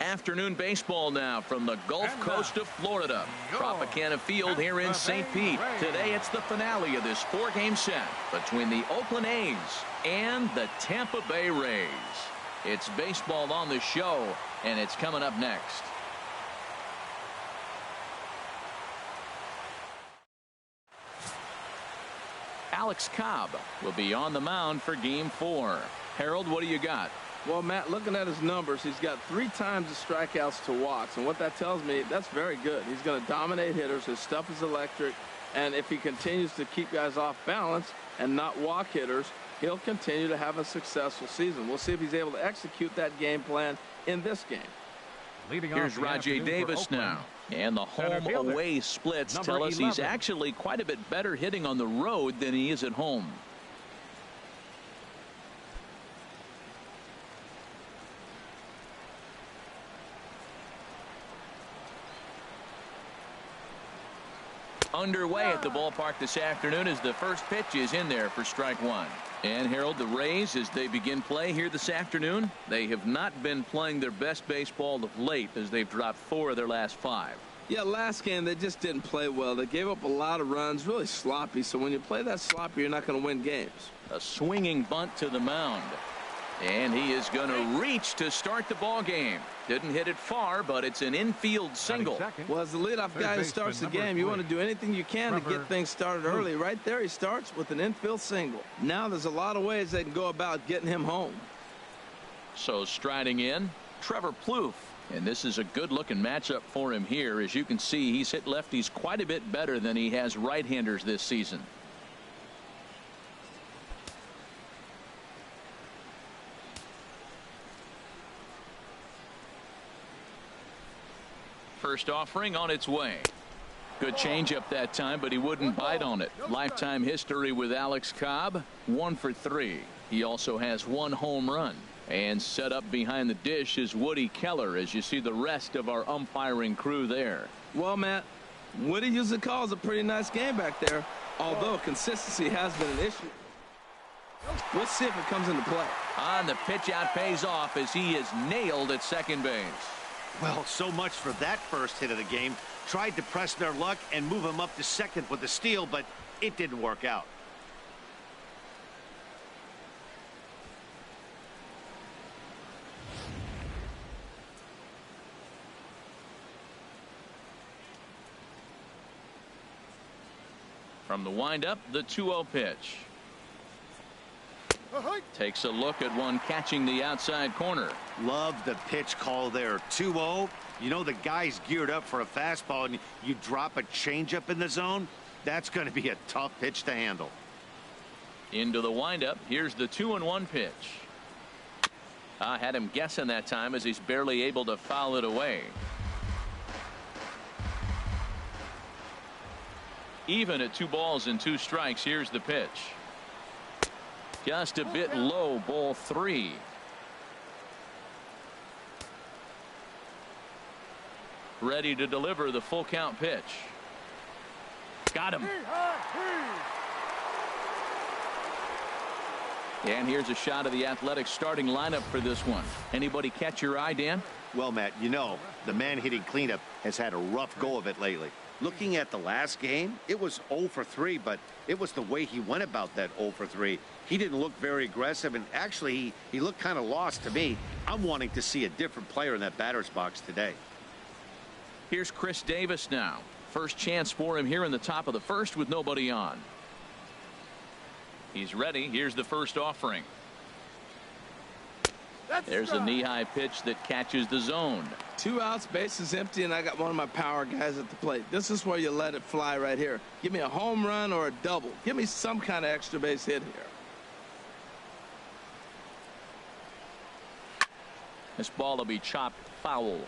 Afternoon baseball now from the Gulf Coast of Florida. Tropicana Field here in St. Pete. Today it's the finale of this 4-game set between the Oakland A's and the Tampa Bay Rays. It's baseball on the show, and it's coming up next. Alex Cobb will be on the mound for Game 4. Harold, what do you got? Well, Matt, looking at his numbers, he's got 3 times the strikeouts to walks, and what that tells me, that's very good. He's going to dominate hitters. His stuff is electric, and if he continues to keep guys off balance and not walk hitters, he'll continue to have a successful season. We'll see if he's able to execute that game plan in this game. Here's Rajay Davis now. And the home-away splits tell us he's actually quite a bit better hitting on the road than he is at home. Underway at the ballpark this afternoon as the first pitch is in there for strike 1. And Harold, the Rays, as they begin play here this afternoon, they have not been playing their best baseball of late as they've dropped 4 of their last 5. Yeah, last game they just didn't play well. They gave up a lot of runs, really sloppy. So when you play that sloppy, you're not going to win games. A swinging bunt to the mound. And he is going to reach to start the ball game. Didn't hit it far, but it's an infield single. Well, as the leadoff guy who starts the game, you want to do anything you can to get things started early. Right there, he starts with an infield single. Now there's a lot of ways they can go about getting him home. So striding in, Trevor Plouffe. And this is a good-looking matchup for him here. As you can see, he's hit lefties quite a bit better than he has right-handers this season. First offering on its way. Good changeup that time, but he wouldn't bite on it. Lifetime history with Alex Cobb, 1 for 3. He also has 1 home run. And set up behind the dish is Woody Keller, as you see the rest of our umpiring crew there. Well, Matt, Woody usually calls a pretty nice game back there, although consistency has been an issue. We'll see if it comes into play. On the pitch out pays off as he is nailed at second base. Well, so much for that first hit of the game. Tried to press their luck and move him up to second with the steal, but it didn't work out. From the windup, the 2-0 pitch. Takes a look at one catching the outside corner. Love the pitch call there. 2-0. You know the guy's geared up for a fastball, and you drop a changeup in the zone. That's going to be a tough pitch to handle. Into the windup. Here's the 2-1 pitch. I had him guessing that time as he's barely able to foul it away. Even at 2 balls and 2 strikes. Here's the pitch. Just a bit low, ball 3. Ready to deliver the full count pitch. Got him. And here's a shot of the Athletics starting lineup for this one. Anybody catch your eye, Dan? Well, Matt, you know, the man hitting cleanup has had a rough go of it lately. Looking at the last game, it was 0 for 3, but it was the way he went about that 0 for 3. He didn't look very aggressive, and actually, he looked kind of lost to me. I'm wanting to see a different player in that batter's box today. Here's Chris Davis now. First chance for him here in the top of the first with nobody on. He's ready. Here's the first offering. There's a knee-high pitch that catches the zone. 2 outs, base is empty, and I got one of my power guys at the plate. This is where you let it fly right here. Give me a home run or a double. Give me some kind of extra base hit here. This ball will be chopped foul.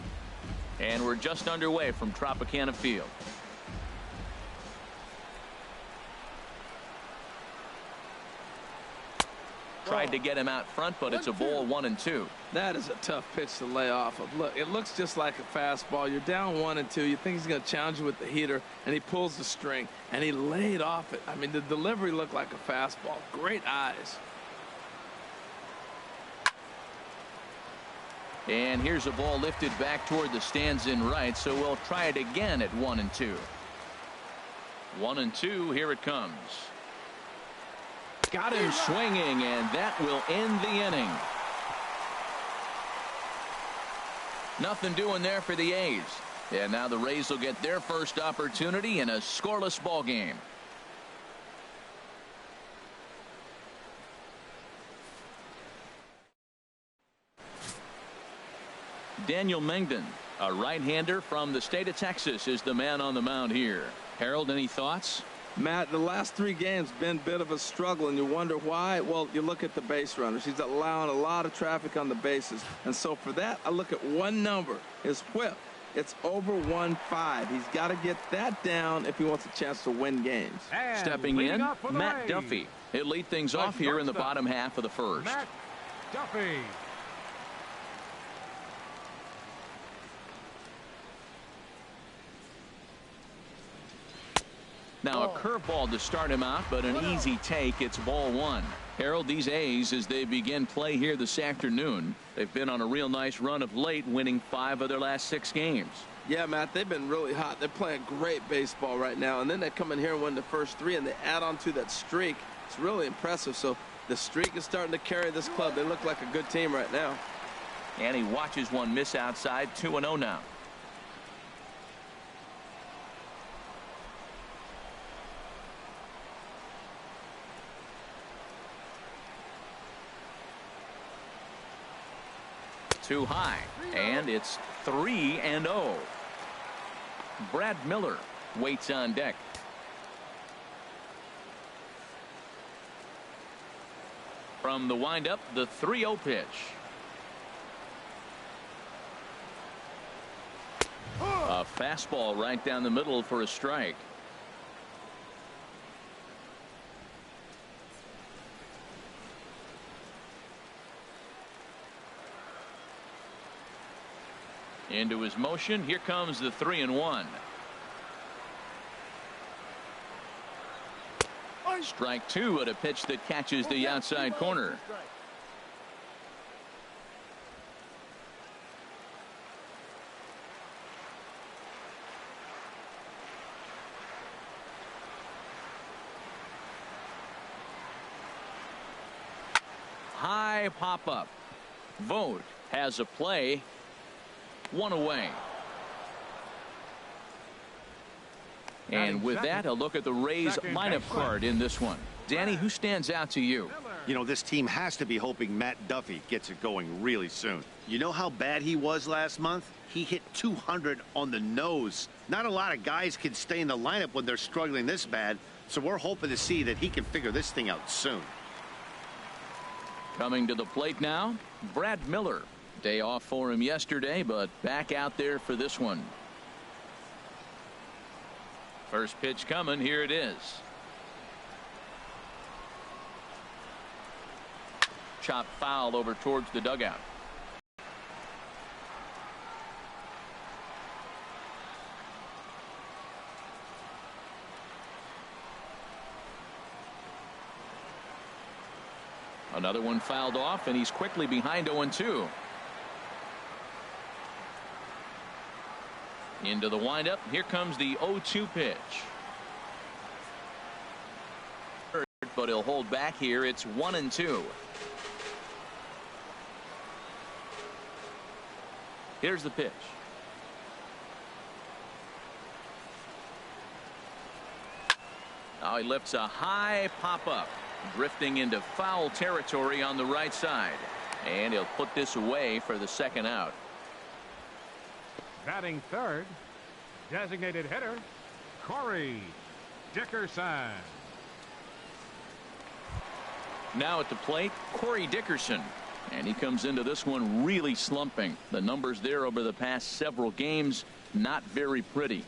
And we're just underway from Tropicana Field. Tried to get him out front, but it's a ball 1-2. That is a tough pitch to lay off of. Look, it looks just like a fastball. You're down 1-2. You think he's going to challenge you with the heater, and he pulls the string, and he laid off it. I mean, the delivery looked like a fastball. Great eyes. And here's a ball lifted back toward the stands in right, so we'll try it again at 1-2. 1-2, here it comes. Got him swinging, and that will end the inning. Nothing doing there for the A's. And now the Rays will get their first opportunity in a scoreless ball game. Daniel Mengden, a right-hander from the state of Texas, is the man on the mound here. Harold, any thoughts? Matt, the last 3 games been a bit of a struggle, and you wonder why. Well, you look at the base runners. He's allowing a lot of traffic on the bases. And so for that, I look at one number, his whip. It's over 1.5. He's got to get that down if he wants a chance to win games. And stepping in, Matt Duffy. He'll lead things off here in the bottom half of the first. Matt Duffy. Now a curveball to start him out, but an easy take. It's ball 1. Harold, these A's, as they begin play here this afternoon, they've been on a real nice run of late, winning 5 of their last 6 games. Yeah, Matt, they've been really hot. They're playing great baseball right now, and then they come in here and win the first 3, and they add on to that streak. It's really impressive. So the streak is starting to carry this club. They look like a good team right now. And he watches one miss outside. 2-0 now. Too high, and it's 3-0. Brad Miller waits on deck. From the windup, the 3-0 pitch. A fastball right down the middle for a strike. Into his motion. Here comes the 3-1. Strike 2 at a pitch that catches the outside corner. High pop up. Vogt has a play. 1 away. And with that, a look at the Rays lineup card in this one. Danny, who stands out to you? You know, this team has to be hoping Matt Duffy gets it going really soon. You know how bad he was last month? He hit 200 on the nose. Not a lot of guys can stay in the lineup when they're struggling this bad, so we're hoping to see that he can figure this thing out soon. Coming to the plate now, Brad Miller. Day off for him yesterday, but back out there for this one. First pitch coming. Here it is. Chop foul over towards the dugout. Another one fouled off, and he's quickly behind 0-2. Into the windup. Here comes the 0-2 pitch. But he'll hold back here. It's 1-2. Here's the pitch. Now he lifts a high pop up, drifting into foul territory on the right side, and he'll put this away for the second out. Batting third, designated hitter, Corey Dickerson. Now at the plate, Corey Dickerson. And he comes into this one really slumping. The numbers there over the past several games, not very pretty.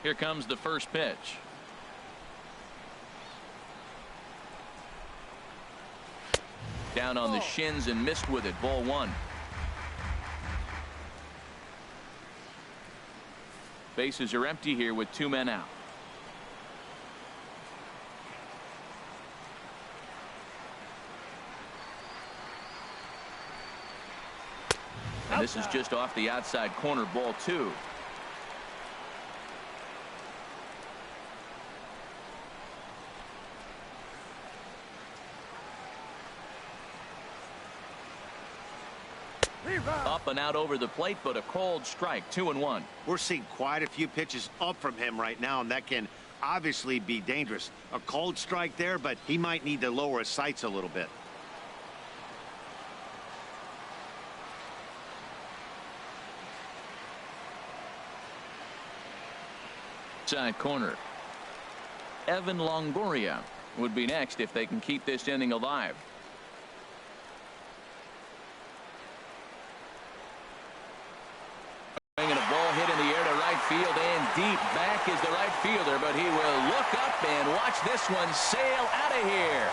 Here comes the first pitch. Down on the shins and missed with it. Ball 1. Bases are empty here with 2 men out. And this is just off the outside corner, ball 2. Up and out over the plate, but a called strike, 2-1. We're seeing quite a few pitches up from him right now, and that can obviously be dangerous. A cold strike there, but he might need to lower his sights a little bit. Side corner. Evan Longoria would be next if they can keep this inning alive. And a ball hit in the air to right field, and deep back is the right fielder, but he will look up and watch this one sail out of here.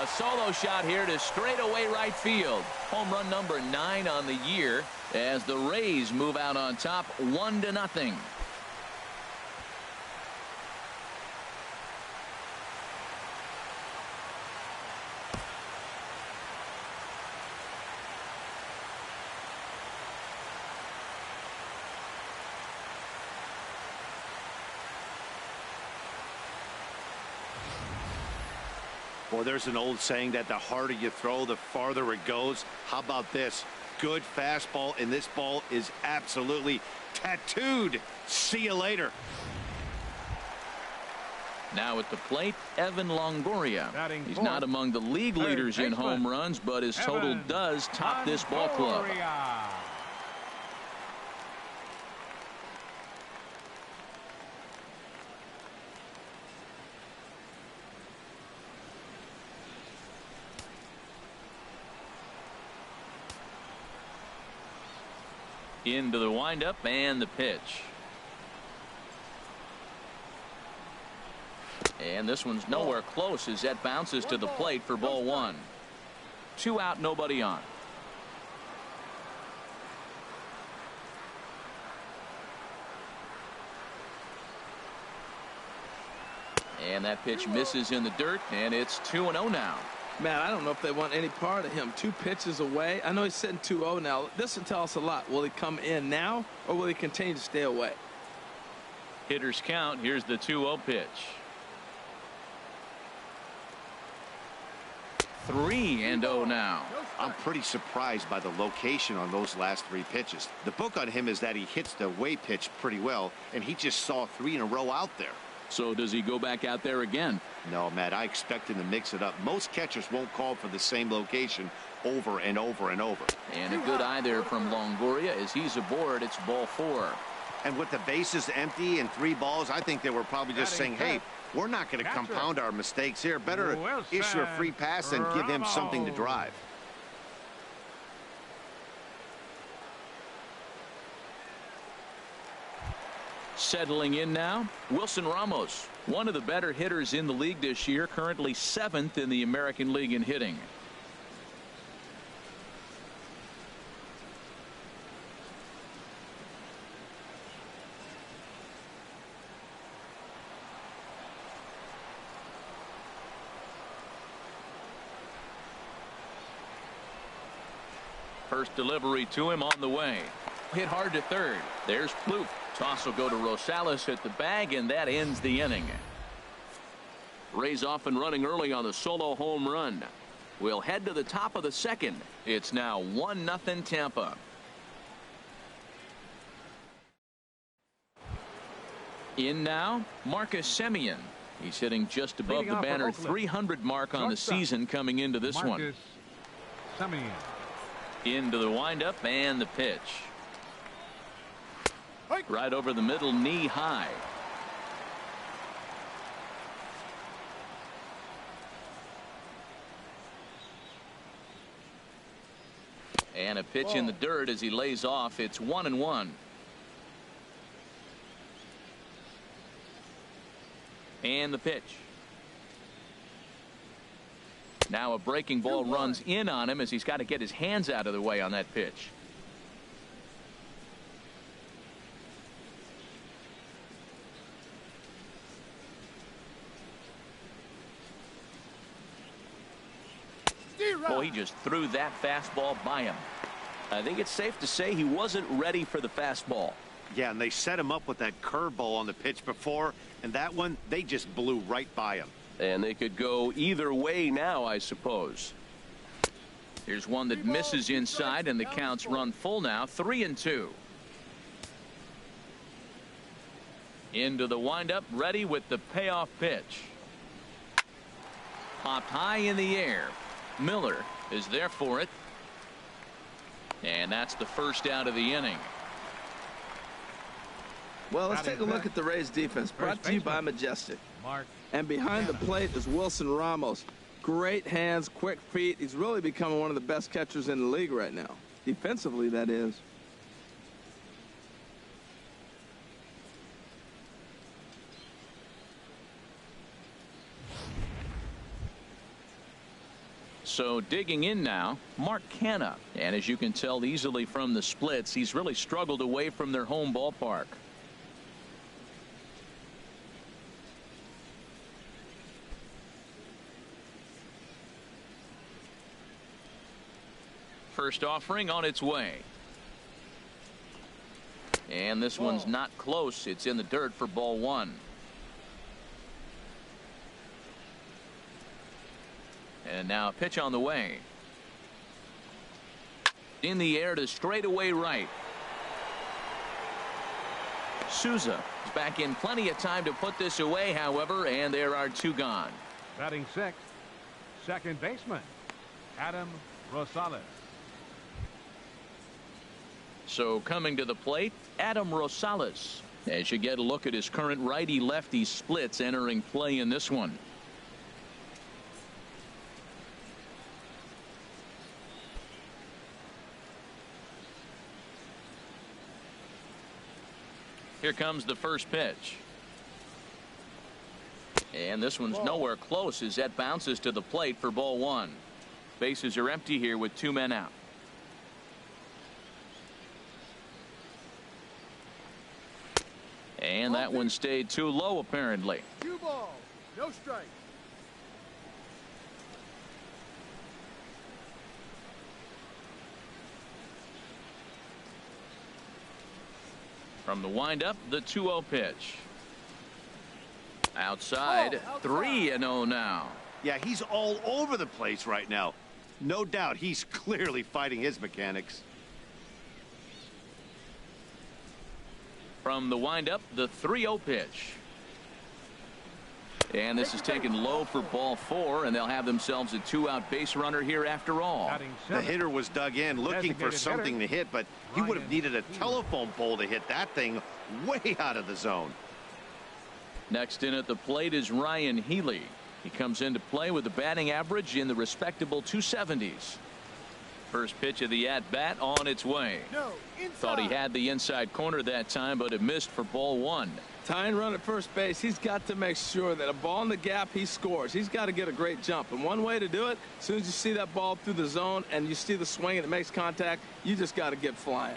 A solo shot here to straightaway right field. Home run number 9 on the year as the Rays move out on top 1-0. Well, there's an old saying that the harder you throw, the farther it goes. How about this? Good fastball, and this ball is absolutely tattooed. See you later. Now at the plate, Evan Longoria. He's not among the league leaders in home runs, but his total does top this ball club. Into the windup and the pitch. And this one's nowhere close as that bounces to the plate for ball 1. 2 out, nobody on. And that pitch misses in the dirt, and it's 2-0 now. Man, I don't know if they want any part of him. 2 pitches away. I know he's sitting 2-0 now. This will tell us a lot. Will he come in now, or will he continue to stay away? Hitters count. Here's the 2-0 pitch. 3-0 now. I'm pretty surprised by the location on those last 3 pitches. The book on him is that he hits the away pitch pretty well, and he just saw 3 in a row out there. So does he go back out there again? No, Matt, I expect him to mix it up. Most catchers won't call for the same location over and over and over. And a good eye there from Longoria as he's aboard. It's ball 4. And with the bases empty and 3 balls, I think they were probably just saying, hey, we're not going to compound our mistakes here. Better issue a free pass and give him something to drive. Settling in now, Wilson Ramos, one of the better hitters in the league this year, currently 7th in the American League in hitting. First delivery to him on the way. Hit hard to third. There's Plouffe. Toss will go to Rosales at the bag, and that ends the inning. Rays off and running early on the solo home run. We'll head to the top of the second. It's now 1-0 Tampa. In now, Marcus Semien. He's hitting just above the banner 300 mark on the season coming into this one. Semien. Into the windup and the pitch. Right over the middle, knee high. And a pitch in the dirt as he lays off. It's 1-1. And the pitch. Now a breaking ball runs in on him as he's got to get his hands out of the way on that pitch. Boy, he just threw that fastball by him. I think it's safe to say he wasn't ready for the fastball. Yeah, and they set him up with that curveball on the pitch before, and that one, they just blew right by him. And they could go either way now, I suppose. Here's one that misses inside, and the count's run full now, 3-2. Into the windup, ready with the payoff pitch. Popped high in the air. Miller is there for it. And that's the first out of the inning. Well, let's take a look at the Rays defense, brought to you by Majestic. And behind the plate is Wilson Ramos. Great hands, quick feet. He's really becoming one of the best catchers in the league right now. Defensively, that is. So digging in now, Mark Canha. And as you can tell easily from the splits, he's really struggled away from their home ballpark. First offering on its way. And this one's not close. It's in the dirt for ball one. And now a pitch on the way. In the air to straightaway right. Souza is back in plenty of time to put this away, however, and there are two gone. Batting sixth, second baseman, Adam Rosales. So coming to the plate, Adam Rosales. As you get a look at his current righty-lefty splits entering play in this one. Here comes the first pitch. And this one's nowhere close as that bounces to the plate for ball one. Bases are empty here with two men out. And that one stayed too low, apparently. 2 balls, no strike. From the windup, the 2-0 pitch. Outside, 3-0 now. Yeah, he's all over the place right now. No doubt he's clearly fighting his mechanics. From the windup, the 3-0 pitch. And this is taken low for ball 4, and they'll have themselves a 2-out base runner here after all. The hitter was dug in looking for something to hit, but he would have needed a telephone pole to hit that thing way out of the zone. Next in at the plate is Ryan Healy. He comes into play with a batting average in the respectable 270s. First pitch of the at-bat on its way. Thought he had the inside corner that time, but it missed for ball 1. Tying run at first base, he's got to make sure that a ball in the gap, he scores. He's got to get a great jump. And one way to do it, as soon as you see that ball through the zone and you see the swing and it makes contact, you just got to get flying.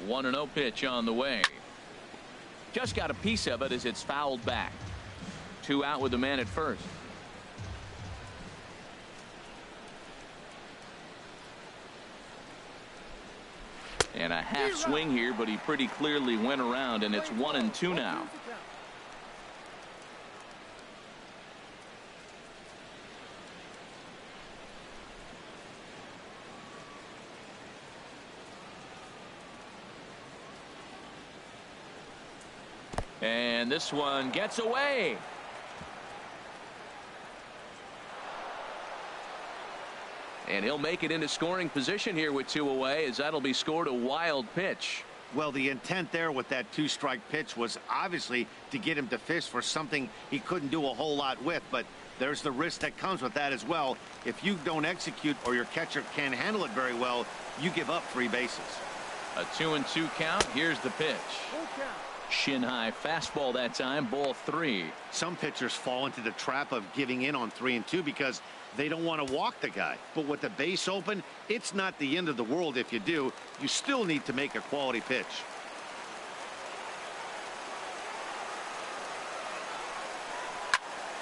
1-0 pitch on the way. Just got a piece of it as it's fouled back. 2 out with the man at first. And a half swing here, but he pretty clearly went around, and it's 1-2 now. And this one gets away. And he'll make it into scoring position here with 2 away, as that'll be scored a wild pitch. Well, the intent there with that 2-strike pitch was obviously to get him to fish for something he couldn't do a whole lot with, but there's the risk that comes with that as well. If you don't execute or your catcher can't handle it very well, you give up 3 bases. A 2-2 count. Here's the pitch. Shin high fastball that time, ball 3. Some pitchers fall into the trap of giving in on 3-2 because they don't want to walk the guy. But with the base open, it's not the end of the world if you do. You still need to make a quality pitch.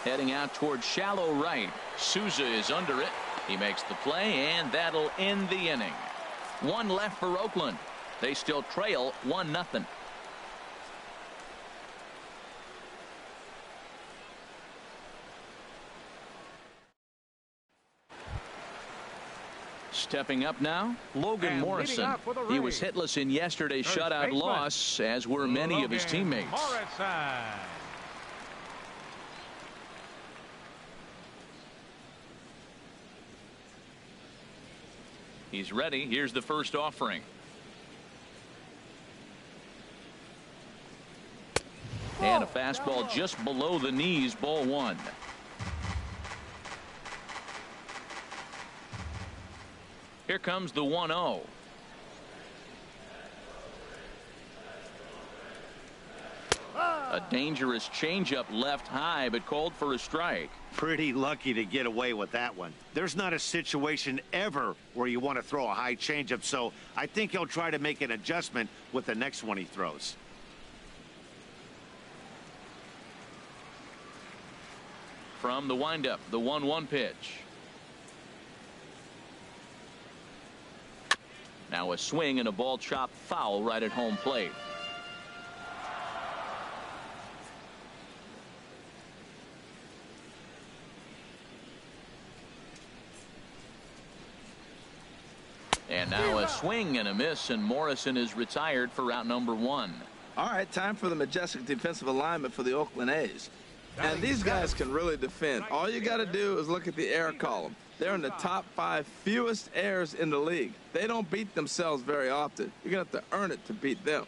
Heading out towards shallow right. Souza is under it. He makes the play, and that'll end the inning. One left for Oakland. They still trail 1-0. Stepping up now, Logan And Morrison. leading off for the He was Rays, hitless in yesterday's first shutout baseman, loss, as were many of his Logan teammates. Morrison. He's ready. Here's the first offering. And a fastball just below the knees, ball one. Here comes the 1-0. A dangerous changeup left high, but called for a strike. Pretty lucky to get away with that one. There's not a situation ever where you want to throw a high changeup, so I think he'll try to make an adjustment with the next one he throws. From the windup, the 1-1 pitch. Now a swing and a ball chopped foul right at home plate. And now a swing and a miss, and Morrison is retired for route number 1. All right, time for the majestic defensive alignment for the Oakland A's. And these guys can really defend. All you got to do is look at the error column. They're in the top 5 fewest errors in the league. They don't beat themselves very often. You're going to have to earn it to beat them.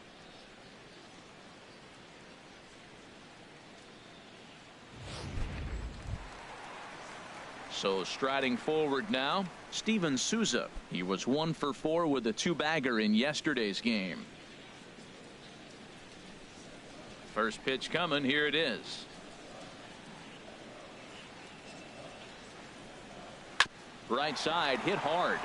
So striding forward now, Steven Souza. He was 1 for 4 with a 2-bagger in yesterday's game. First pitch coming. Here it is. Right side, hit hard,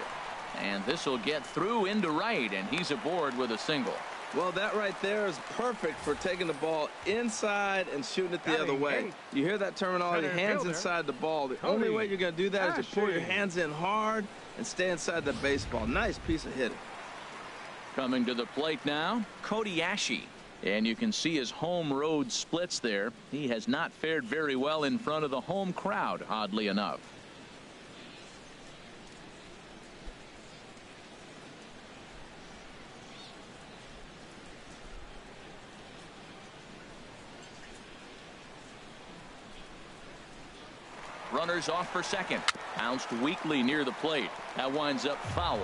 and this will get through into right, and he's aboard with a single. Well, that right there is perfect for taking the ball inside and shooting it the other way. You hear that terminology, hands inside the ball. The only way you're going to do that is to pull your hands in hard and stay inside the baseball. Nice piece of hitting. Coming to the plate now, Cody Ashe. And you can see his home road splits there. He has not fared very well in front of the home crowd, oddly enough. Runners off for second. Bounced weakly near the plate. That winds up foul.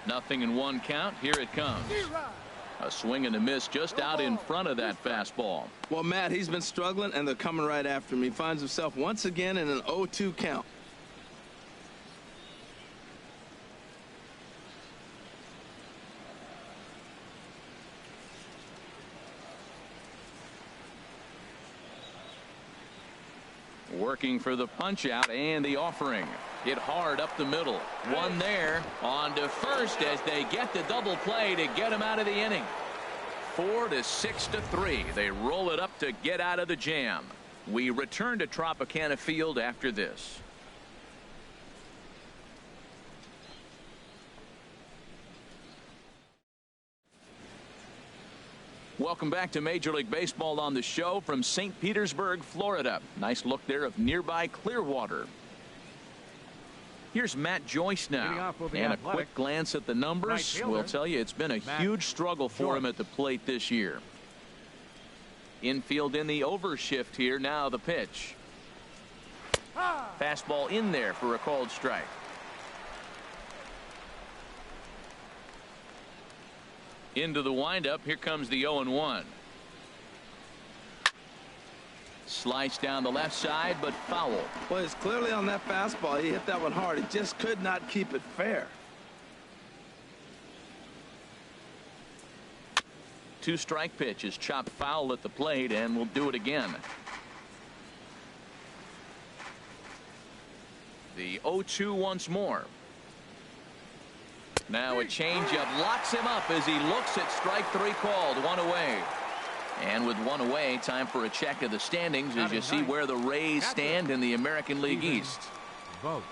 Nothing in 1 count. Here it comes. A swing and a miss just out in front of that fastball. Well, Matt, he's been struggling, and they're coming right after him. He finds himself once again in an 0-2 count. Working for the punch out and the offering. Hit hard up the middle. One there. On to first as they get the double play to get him out of the inning. 4-6-3. They roll it up to get out of the jam. We return to Tropicana Field after this. Welcome back to Major League Baseball on the show from St. Petersburg, Florida. Nice look there of nearby Clearwater. Here's Matt Joyce now, and a quick glance at the numbers will tell you it's been a huge struggle for him at the plate this year. Infield in the overshift here. Now the pitch. Fastball in there for a called strike. Into the windup. Here comes the 0-1. Slice down the left side, but foul. Well, it's clearly on that fastball. He hit that one hard. He just could not keep it fair. 2-strike pitch is chopped foul at the plate, and we'll do it again. The 0-2 once more. Now a changeup locks him up as he looks at strike three called. One away. And with one away, time for a check of the standings as you see where the Rays stand in the American League East. Vote.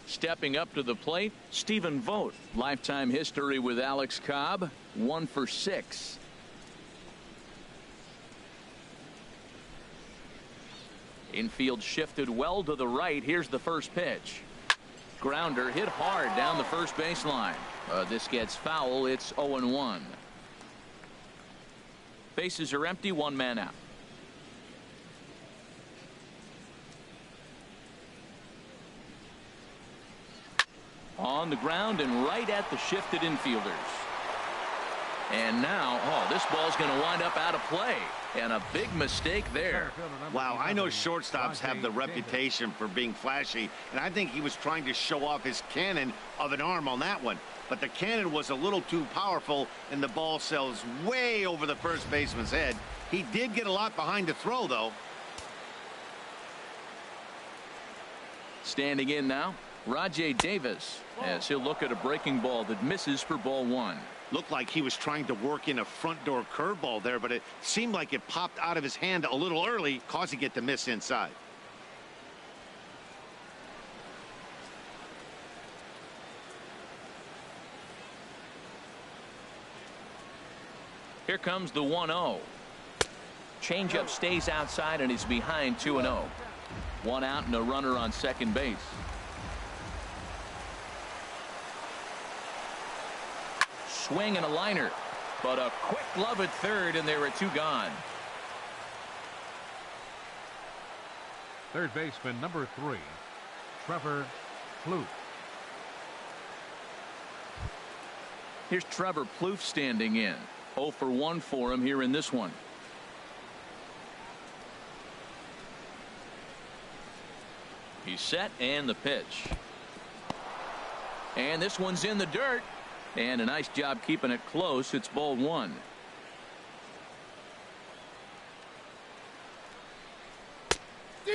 Stepping up to the plate, Stephen Vogt. Lifetime history with Alex Cobb, 1 for 6. Infield shifted well to the right. Here's the first pitch. Grounder hit hard down the first baseline. This gets foul. It's 0-1. Bases are empty. One man out. On the ground and right at the shifted infielders. And now, this ball's going to wind up out of play. And a big mistake there. Wow, I know shortstops have the reputation for being flashy, and I think he was trying to show off his cannon of an arm on that one. But the cannon was a little too powerful, and the ball sails way over the first baseman's head. He did get a lot behind the throw, though. Standing in now, Rajay Davis, as he'll look at a breaking ball that misses for ball one. Looked like he was trying to work in a front door curveball there, but it seemed like it popped out of his hand a little early, causing it to miss inside. Here comes the 1-0. Changeup stays outside and he's behind 2-0. One out and a runner on second base. Swing and a liner, but a quick glove at third, and there are two gone. Third baseman number 3, Trevor Plouffe. Here's Trevor Plouffe standing in. 0 for 1 for him here in this one. He's set, and the pitch. And this one's in the dirt. And a nice job keeping it close. It's ball one.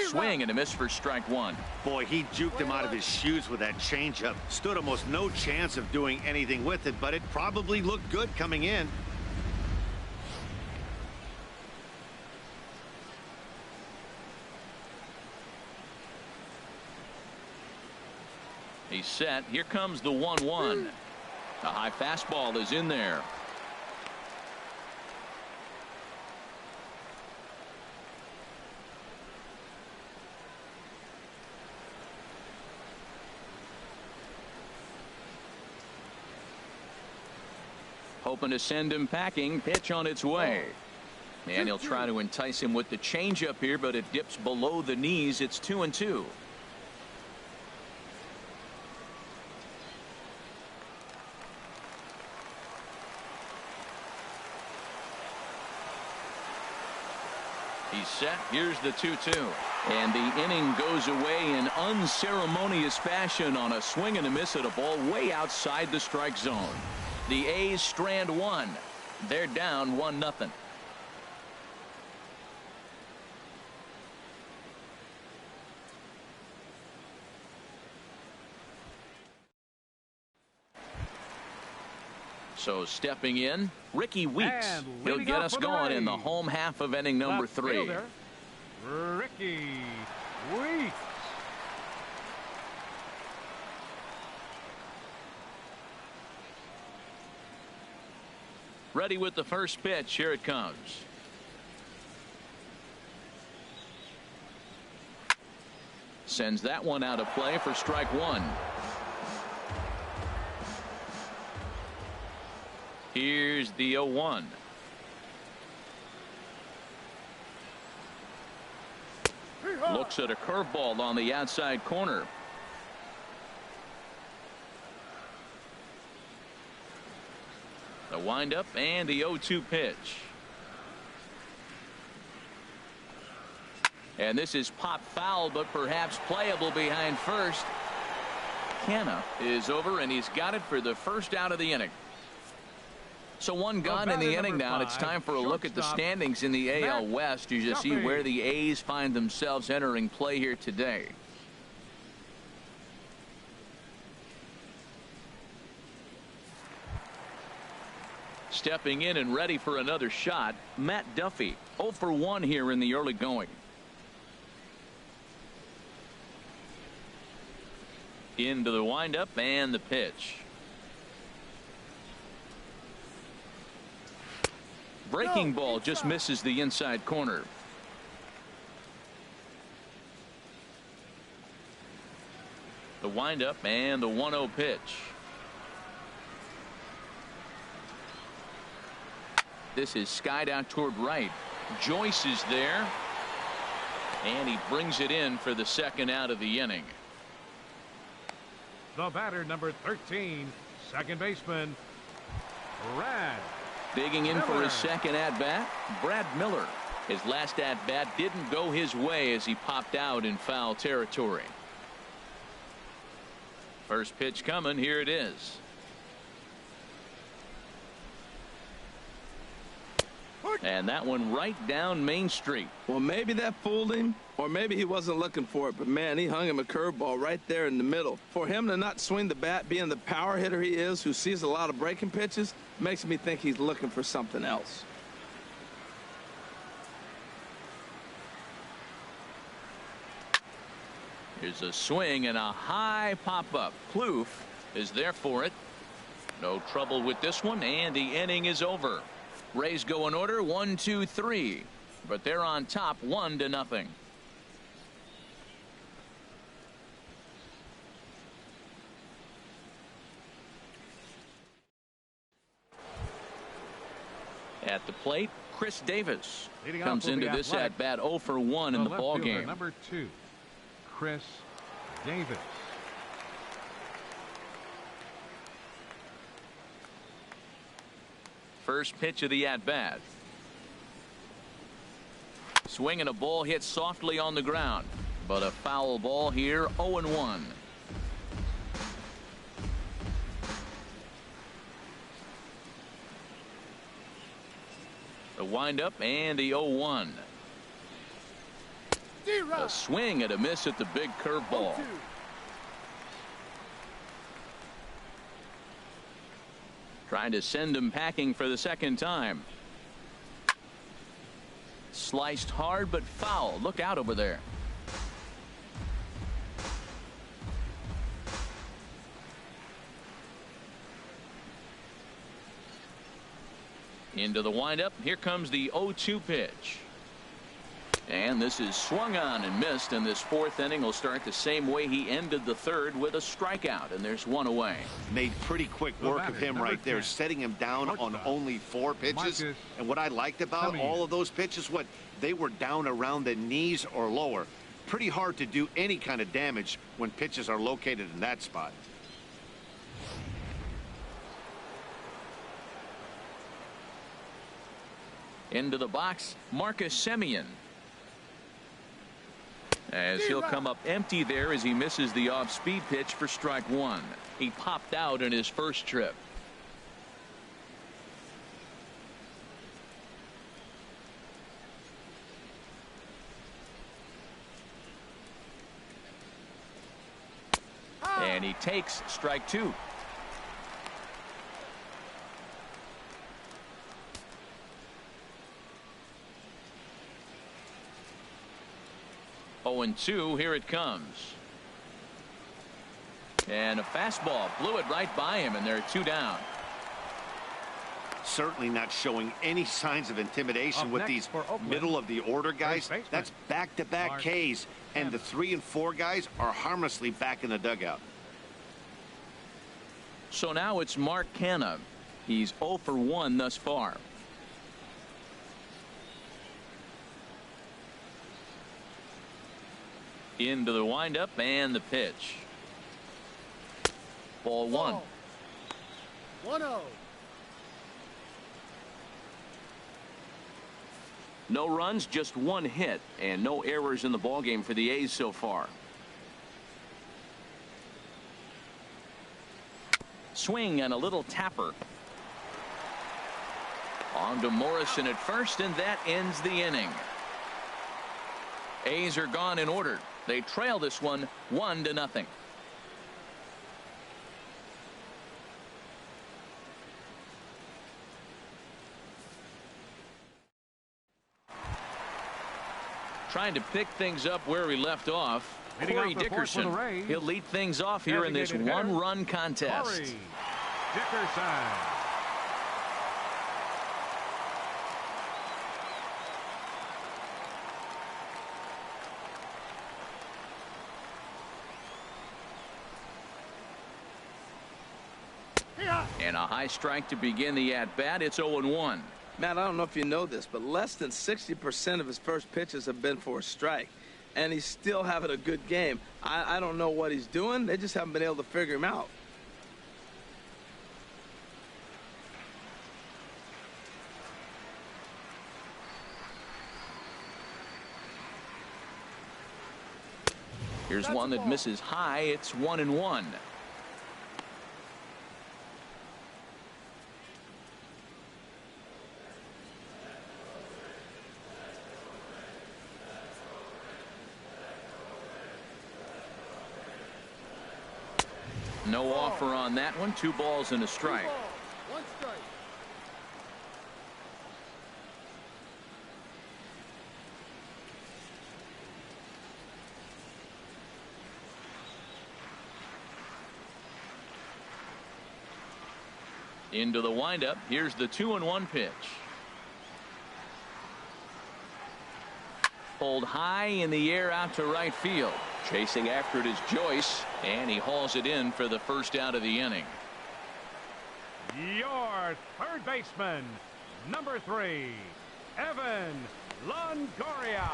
Swing and a miss for strike one. Boy, he juked him out of his shoes with that changeup. Stood almost no chance of doing anything with it, but it probably looked good coming in. He's set. Here comes the 1-1. A high fastball is in there. Hoping to send him packing. Pitch on its way. And he'll try to entice him with the changeup here, but it dips below the knees. It's 2-2. He's set. Here's the 2-2. And the inning goes away in unceremonious fashion on a swing and a miss at a ball way outside the strike zone. The A's strand one. They're down 1-0. So stepping in, Ricky Weeks. He'll get us going in the home half of inning number 3. Ricky Weeks. Ready with the first pitch. Here it comes. Sends that one out of play for strike one. Here's the 0-1. Looks at a curveball on the outside corner. The windup and the 0-2 pitch. And this is pop foul, but perhaps playable behind first. Canna is over, and he's got it for the first out of the inning. So one gone in the inning now, and it's time for a look at the standings in the AL West. You just see where the A's find themselves entering play here today. Stepping in and ready for another shot, Matt Duffy. 0 for 1 here in the early going. Into the windup and the pitch. Breaking ball just misses the inside corner. The windup and the 1-0 pitch. This is skied out toward right. Joyce is there, and he brings it in for the second out of the inning. The batter, number 13, second baseman, Brad. Digging in for his second at-bat, Brad Miller. His last at-bat didn't go his way as he popped out in foul territory. First pitch coming. Here it is. And that one right down Main Street. Well, maybe that fooled him, or maybe he wasn't looking for it. But, man, he hung him a curveball right there in the middle. For him to not swing the bat, being the power hitter he is, who sees a lot of breaking pitches, makes me think he's looking for something else. Here's a swing and a high pop-up. Kloof is there for it. No trouble with this one, and the inning is over. Rays go in order 1, 2, 3, but they're on top 1-0. At the plate, Chris Davis comes into this at bat 0 for 1 in the ball game. Number 2, Chris Davis. First pitch of the at-bat. Swing and a ball hit softly on the ground, but a foul ball here. 0-1. The windup and the 0-1. A swing and a miss at the big curveball. Trying to send him packing for the second time. Sliced hard but foul. Look out over there. Into the windup. Here comes the 0-2 pitch. And this is swung on and missed, and this fourth inning will start the same way he ended the third, with a strikeout, and there's one away. Made pretty quick work of him right there, setting him down on only 4 pitches. And what I liked about all of those pitches, they were down around the knees or lower. Pretty hard to do any kind of damage when pitches are located in that spot. Into the box, Marcus Semien. As he'll come up empty there as he misses the off-speed pitch for strike 1. He popped out in his first trip. And he takes strike 2. Oh, and 2, here it comes. And a fastball blew it right by him, and there are 2 down. Certainly not showing any signs of intimidation with these middle of the order guys. That's back-to-back Ks, and the 3 and 4 guys are harmlessly back in the dugout. So now it's Mark Canha. He's 0 for 1 thus far. Into the windup and the pitch. Ball 1. 1-0. No runs, just 1 hit, and no errors in the ballgame for the A's so far. Swing and a little tapper. On to Morrison at first, and that ends the inning. A's are gone in order. They trail this one 1-0. Trying to pick things up where we left off. Corey Dickerson. He'll lead things off here in this one-run contest. Corey Dickerson. And a high strike to begin the at-bat. It's 0-1. Matt, I don't know if you know this, but less than 60% of his first pitches have been for a strike. And he's still having a good game. I don't know what he's doing. They just haven't been able to figure him out. Here's one that misses high. It's 1-1. No offer on that one. 2 balls and a strike. 1 strike. Into the windup. Here's the 2-1 pitch. Pulled high in the air out to right field. Chasing after it is Joyce, and he hauls it in for the first out of the inning. Your third baseman, number 3, Evan Longoria.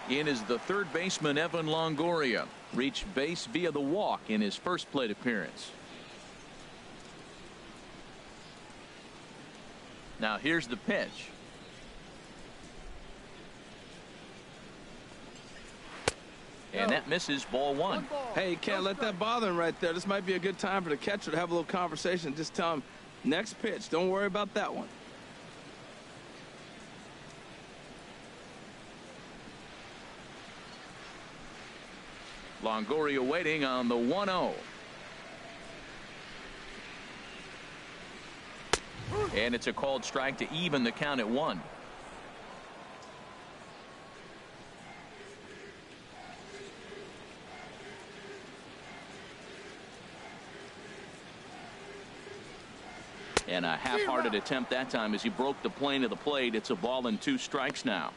In is the third baseman, Evan Longoria. Reached base via the walk in his first plate appearance. Now here's the pitch. And that misses, ball 1. Hey, you can't let that bother him right there. This might be a good time for the catcher to have a little conversation. Just tell him, next pitch. Don't worry about that one. Longoria waiting on the 1-0. And it's a called strike to even the count at 1. And a half-hearted attempt that time as he broke the plane of the plate. It's a ball and 2 strikes now.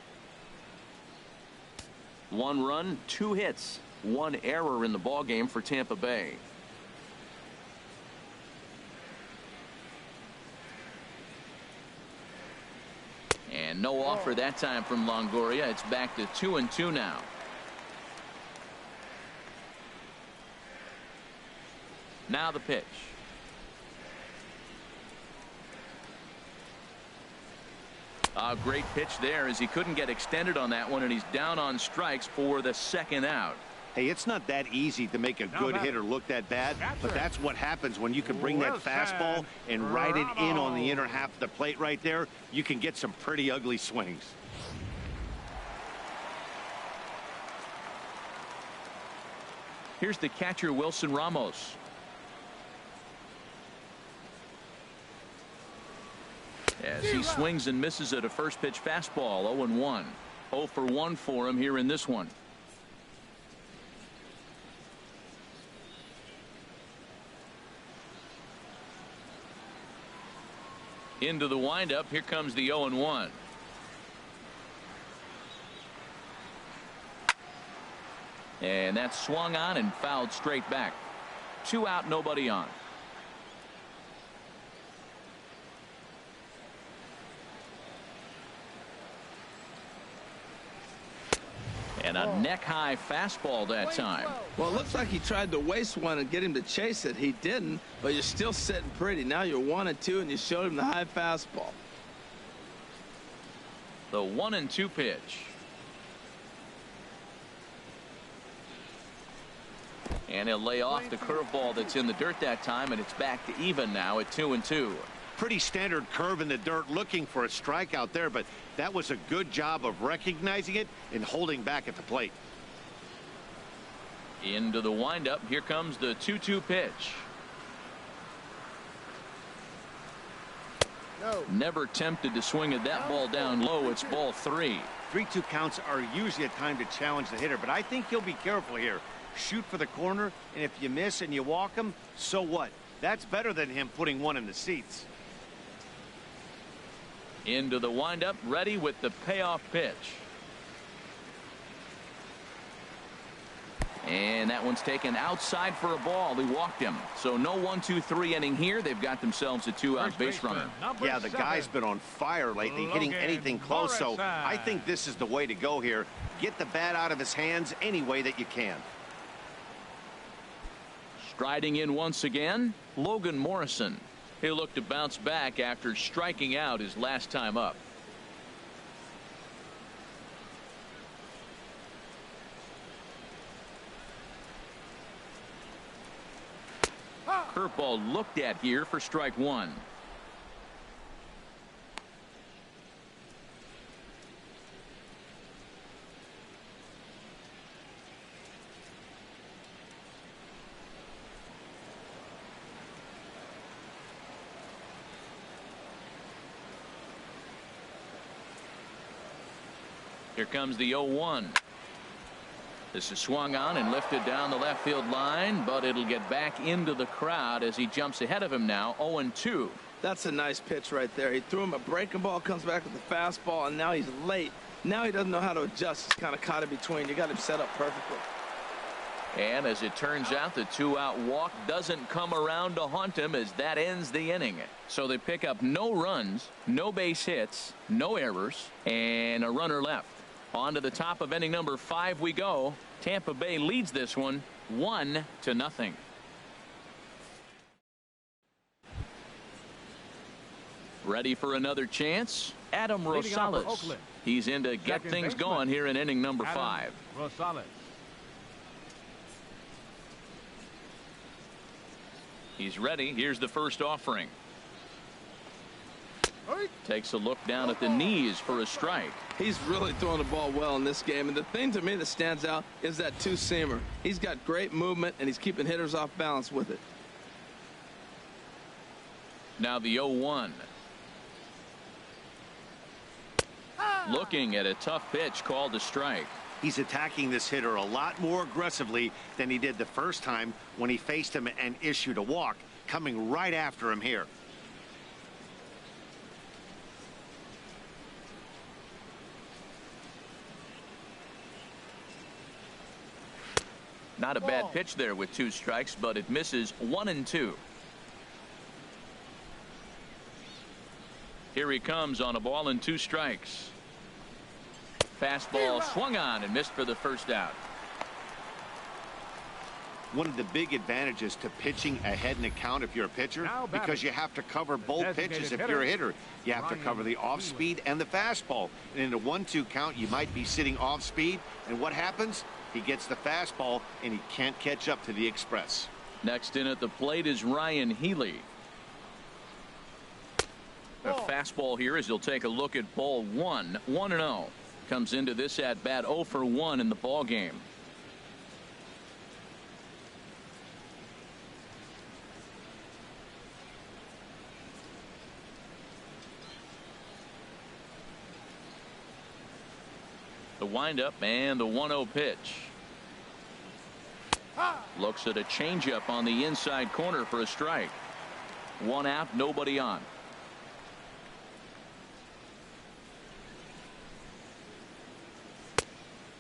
1 run, 2 hits, 1 error in the ball game for Tampa Bay. And no offer that time from Longoria. It's back to 2-2 now. Now the pitch. A great pitch there as he couldn't get extended on that one, and he's down on strikes for the 2nd out. Hey, it's not that easy to make a good hitter look that bad, but that's what happens when you can bring that fastball and ride it in on the inner half of the plate right there. You can get some pretty ugly swings. Here's the catcher, Wilson Ramos. As he swings and misses at a first pitch fastball. 0-1. 0 for 1 for him here in this one. Into the windup. Here comes the 0-1. And that's swung on and fouled straight back. 2 out, nobody on. And a neck-high fastball that time. Well, it looks like he tried to waste one and get him to chase it. He didn't, but you're still sitting pretty. Now you're 1-2, and you showed him the high fastball. The 1-2 pitch. And he'll lay off the curveball that's in the dirt that time, and it's back to even now at 2-2. Pretty standard curve in the dirt, looking for a strikeout there, but that was a good job of recognizing it and holding back at the plate. Into the windup. Here comes the 2-2 pitch. No. Never tempted to swing at that ball down low. It's ball 3. 3-2 counts are usually a time to challenge the hitter, but I think he'll be careful here. Shoot for the corner, and if you miss and you walk him, so what? That's better than him putting one in the seats. Into the windup, ready with the payoff pitch. And that one's taken outside for a ball. He walked him. So no 1-2-3 inning here. They've got themselves a 2-out base runner. Yeah, the guy's been on fire lately, hitting anything close. So I think this is the way to go here. Get the bat out of his hands any way that you can. Striding in once again, Logan Morrison. He'll look to bounce back after striking out his last time up. Curveball looked at here for strike 1. Here comes the 0-1. This is swung on and lifted down the left field line, but it'll get back into the crowd as he jumps ahead of him now. 0-2. That's a nice pitch right there. He threw him a breaking ball, comes back with the fastball, and now he's late. Now he doesn't know how to adjust. He's kind of caught in between. You got him set up perfectly. And as it turns out, the 2-out walk doesn't come around to haunt him as that ends the inning. So they pick up no runs, no base hits, no errors, and a runner left. On to the top of inning number 5 we go. Tampa Bay leads this one 1-0. Ready for another chance? Adam Rosales. He's in to get things going here in inning number 5. Rosales. He's ready. Here's the first offering. Takes a look down at the knees for a strike. He's really throwing the ball well in this game, and the thing to me that stands out is that two-seamer. He's got great movement, and he's keeping hitters off balance with it. Now the 0-1. Looking at a tough pitch called a strike. He's attacking this hitter a lot more aggressively than he did the first time when he faced him and issued a walk, coming right after him here. Not a bad pitch there with 2 strikes, but it misses 1-2. Here he comes on a ball and 2 strikes. Fastball swung on and missed for the first out. One of the big advantages to pitching ahead in a count if you're a pitcher, because you have to cover both pitches if you're a hitter. You have to cover the off speed and the fastball. And in a 1-2 count, you might be sitting off speed, and what happens? He gets the fastball and he can't catch up to the express. Next in at the plate is Ryan Healy. A fastball here as he'll take a look at ball 1. 1-0. Comes into this at bat 0 for 1 in the ball game. The windup and the 1-0 pitch. Looks at a changeup on the inside corner for a strike. 1 out, nobody on.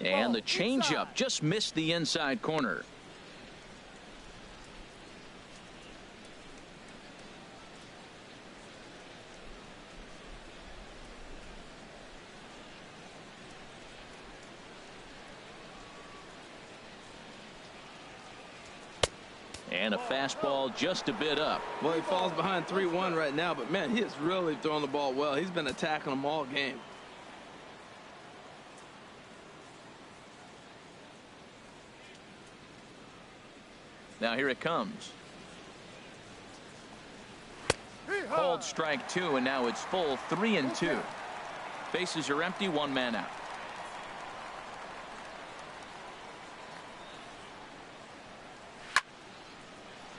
And the changeup just missed the inside corner. And a fastball just a bit up. Well, he falls behind 3-1 right now, but man, he is really throwing the ball well. He's been attacking them all game. Now here it comes. Called strike 2, and now it's full 3-2. Bases are empty, 1 man out.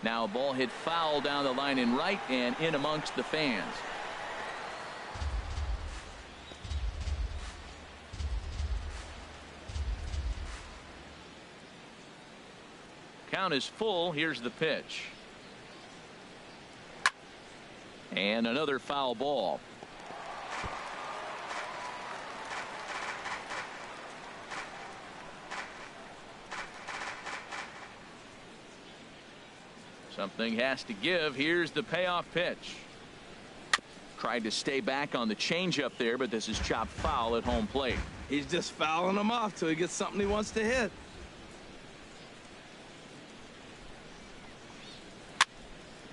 Now a ball hit foul down the line in right and in amongst the fans. Count is full. Here's the pitch. And another foul ball. Something has to give. Here's the payoff pitch. Tried to stay back on the changeup there, but this is chopped foul at home plate. He's just fouling him off till he gets something he wants to hit.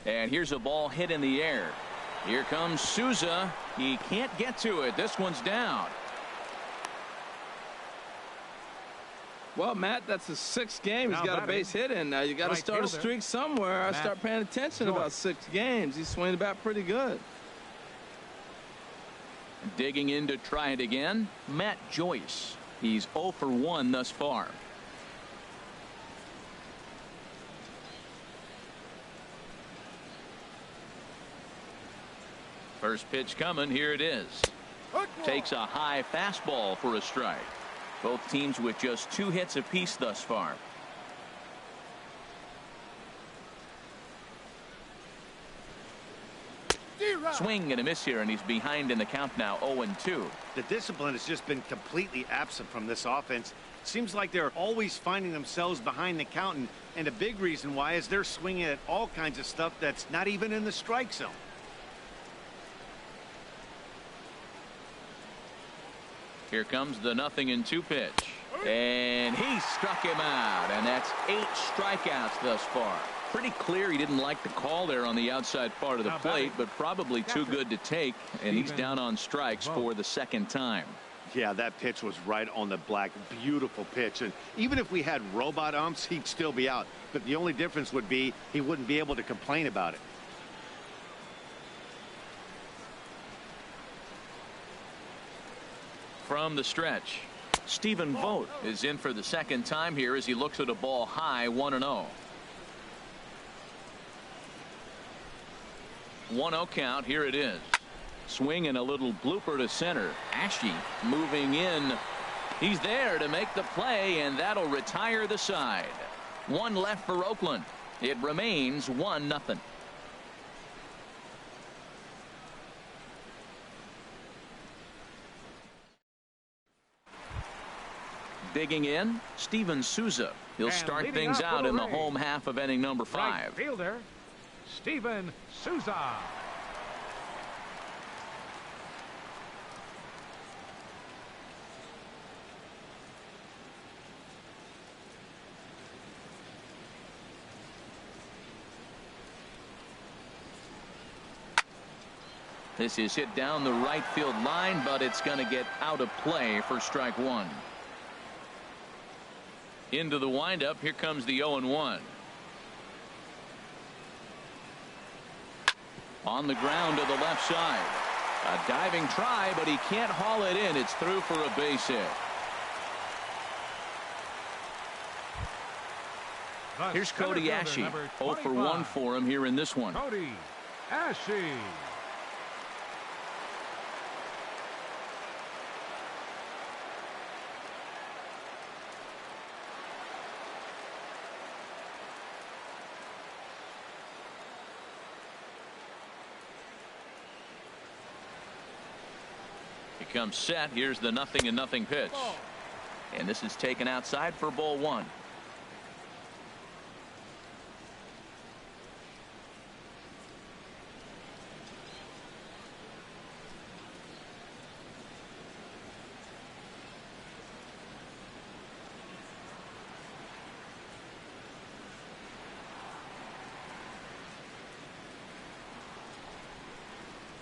And here's a ball hit in the air. Here comes Souza. He can't get to it. This one's down. Well, Matt, that's his 6th game. He's got a base hit in now. You got to start a streak somewhere. I start paying attention about 6 games. He's swinging the bat pretty good. Digging in to try it again, Matt Joyce. He's 0 for 1 thus far. First pitch coming. Here it is. Takes a high fastball for a strike. Both teams with just 2 hits apiece thus far. Swing and a miss here, and he's behind in the count now, 0-2. The discipline has just been completely absent from this offense. Seems like they're always finding themselves behind the count, and a big reason why is they're swinging at all kinds of stuff that's not even in the strike zone. Here comes the 0-2 pitch. And he struck him out. And that's 8 strikeouts thus far. Pretty clear he didn't like the call there on the outside part of the plate, but probably too good to take. And he's down on strikes for the 2nd time. Yeah, that pitch was right on the black. Beautiful pitch. And even if we had robot umps, he'd still be out. But the only difference would be he wouldn't be able to complain about it. From the stretch, Stephen Vogt is in for the 2nd time here as he looks at a ball high, 1-0. 1-0 count. Here it is. Swing and a little blooper to center. Ashe moving in. He's there to make the play, and that'll retire the side. 1 left for Oakland. It remains 1-0. Digging in, Steven Souza. He'll start things out in the home half of inning number 5. Right fielder, Steven Souza. This is hit down the right field line, but it's going to get out of play for strike 1. Into the windup. Here comes the 0-1. On the ground to the left side. A diving try, but he can't haul it in. It's through for a base hit. Here's Cody Ashe. 0 for 1 for him here in this one. Cody Ashe. Comes set. Here's the 0-0 pitch, and this is taken outside for ball 1.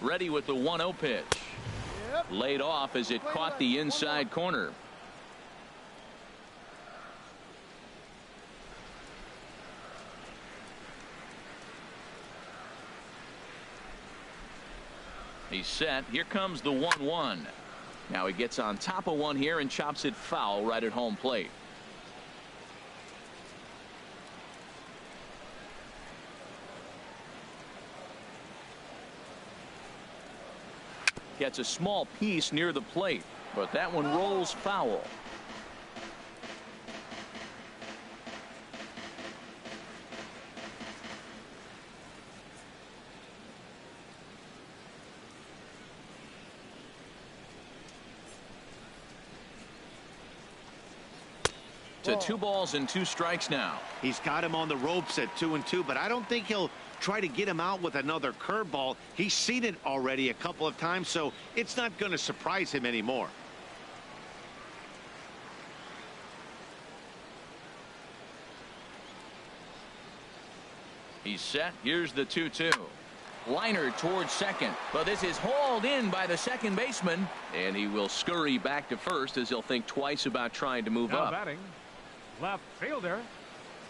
Ready with the 1-0 pitch. Laid off as it caught the inside corner. He's set. Here comes the 1-1. Now he gets on top of one here and chops it foul right at home plate. Gets a small piece near the plate, but that one rolls foul. To 2 balls and 2 strikes now. He's got him on the ropes at 2-2, but I don't think he'll try to get him out with another curveball. He's seen it already a couple of times, so it's not going to surprise him anymore. He's set. Here's the 2-2. Liner towards second, but this is hauled in by the second baseman, and he will scurry back to first as he'll think twice about trying to move now up. Batting, left fielder,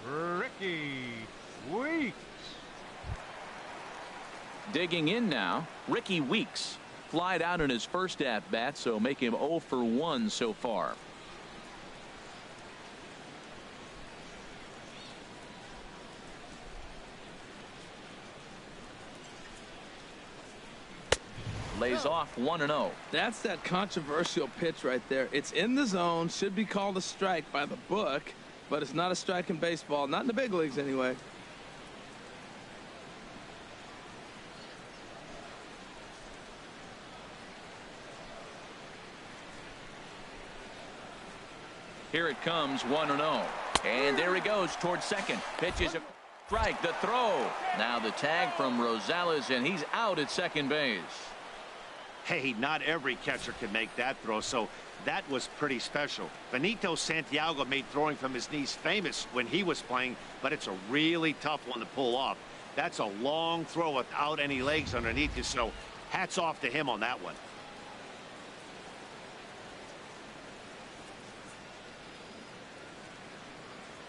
Ricky Weeks. Digging in now, Ricky Weeks. Flied out in his first at bat, so make him 0 for 1 so far. Lays off 1-0. That's that controversial pitch right there. It's in the zone, should be called a strike by the book, but it's not a strike in baseball, not in the big leagues anyway. Here it comes, 1-0. And there he goes towards second. Pitches a strike, the throw. Now the tag from Rosales, and he's out at second base. Hey, not every catcher can make that throw, so that was pretty special. Benito Santiago made throwing from his knees famous when he was playing, but it's a really tough one to pull off. That's a long throw without any legs underneath you, so hats off to him on that one.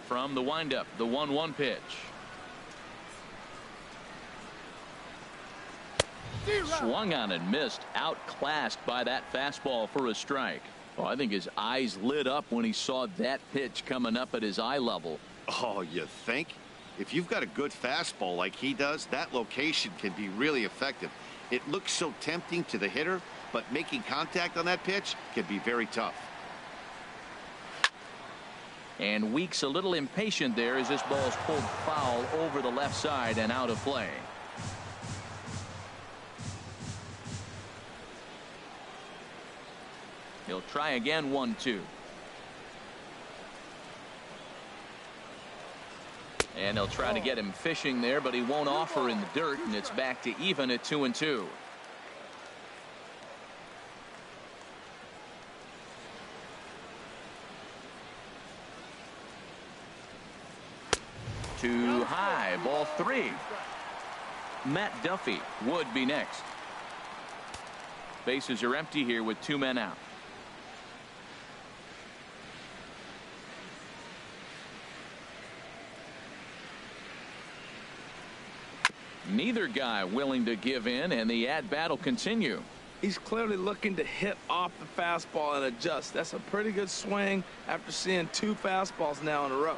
From the windup, the 1-1 pitch. Swung on and missed, outclassed by that fastball for a strike. Oh, I think his eyes lit up when he saw that pitch coming up at his eye level. Oh, you think? If you've got a good fastball like he does, that location can be really effective. It looks so tempting to the hitter, but making contact on that pitch can be very tough. And Weeks a little impatient there as this ball's pulled foul over the left side and out of play. He'll try again, 1-2. And they'll try to get him fishing there, but he won't offer in the dirt, and it's back to even at 2-2. Too high, ball 3. Matt Duffy would be next. Bases are empty here with 2 men out. Neither guy willing to give in, and the at-bat will continue. He's clearly looking to hit off the fastball and adjust. That's a pretty good swing after seeing 2 fastballs now in a row.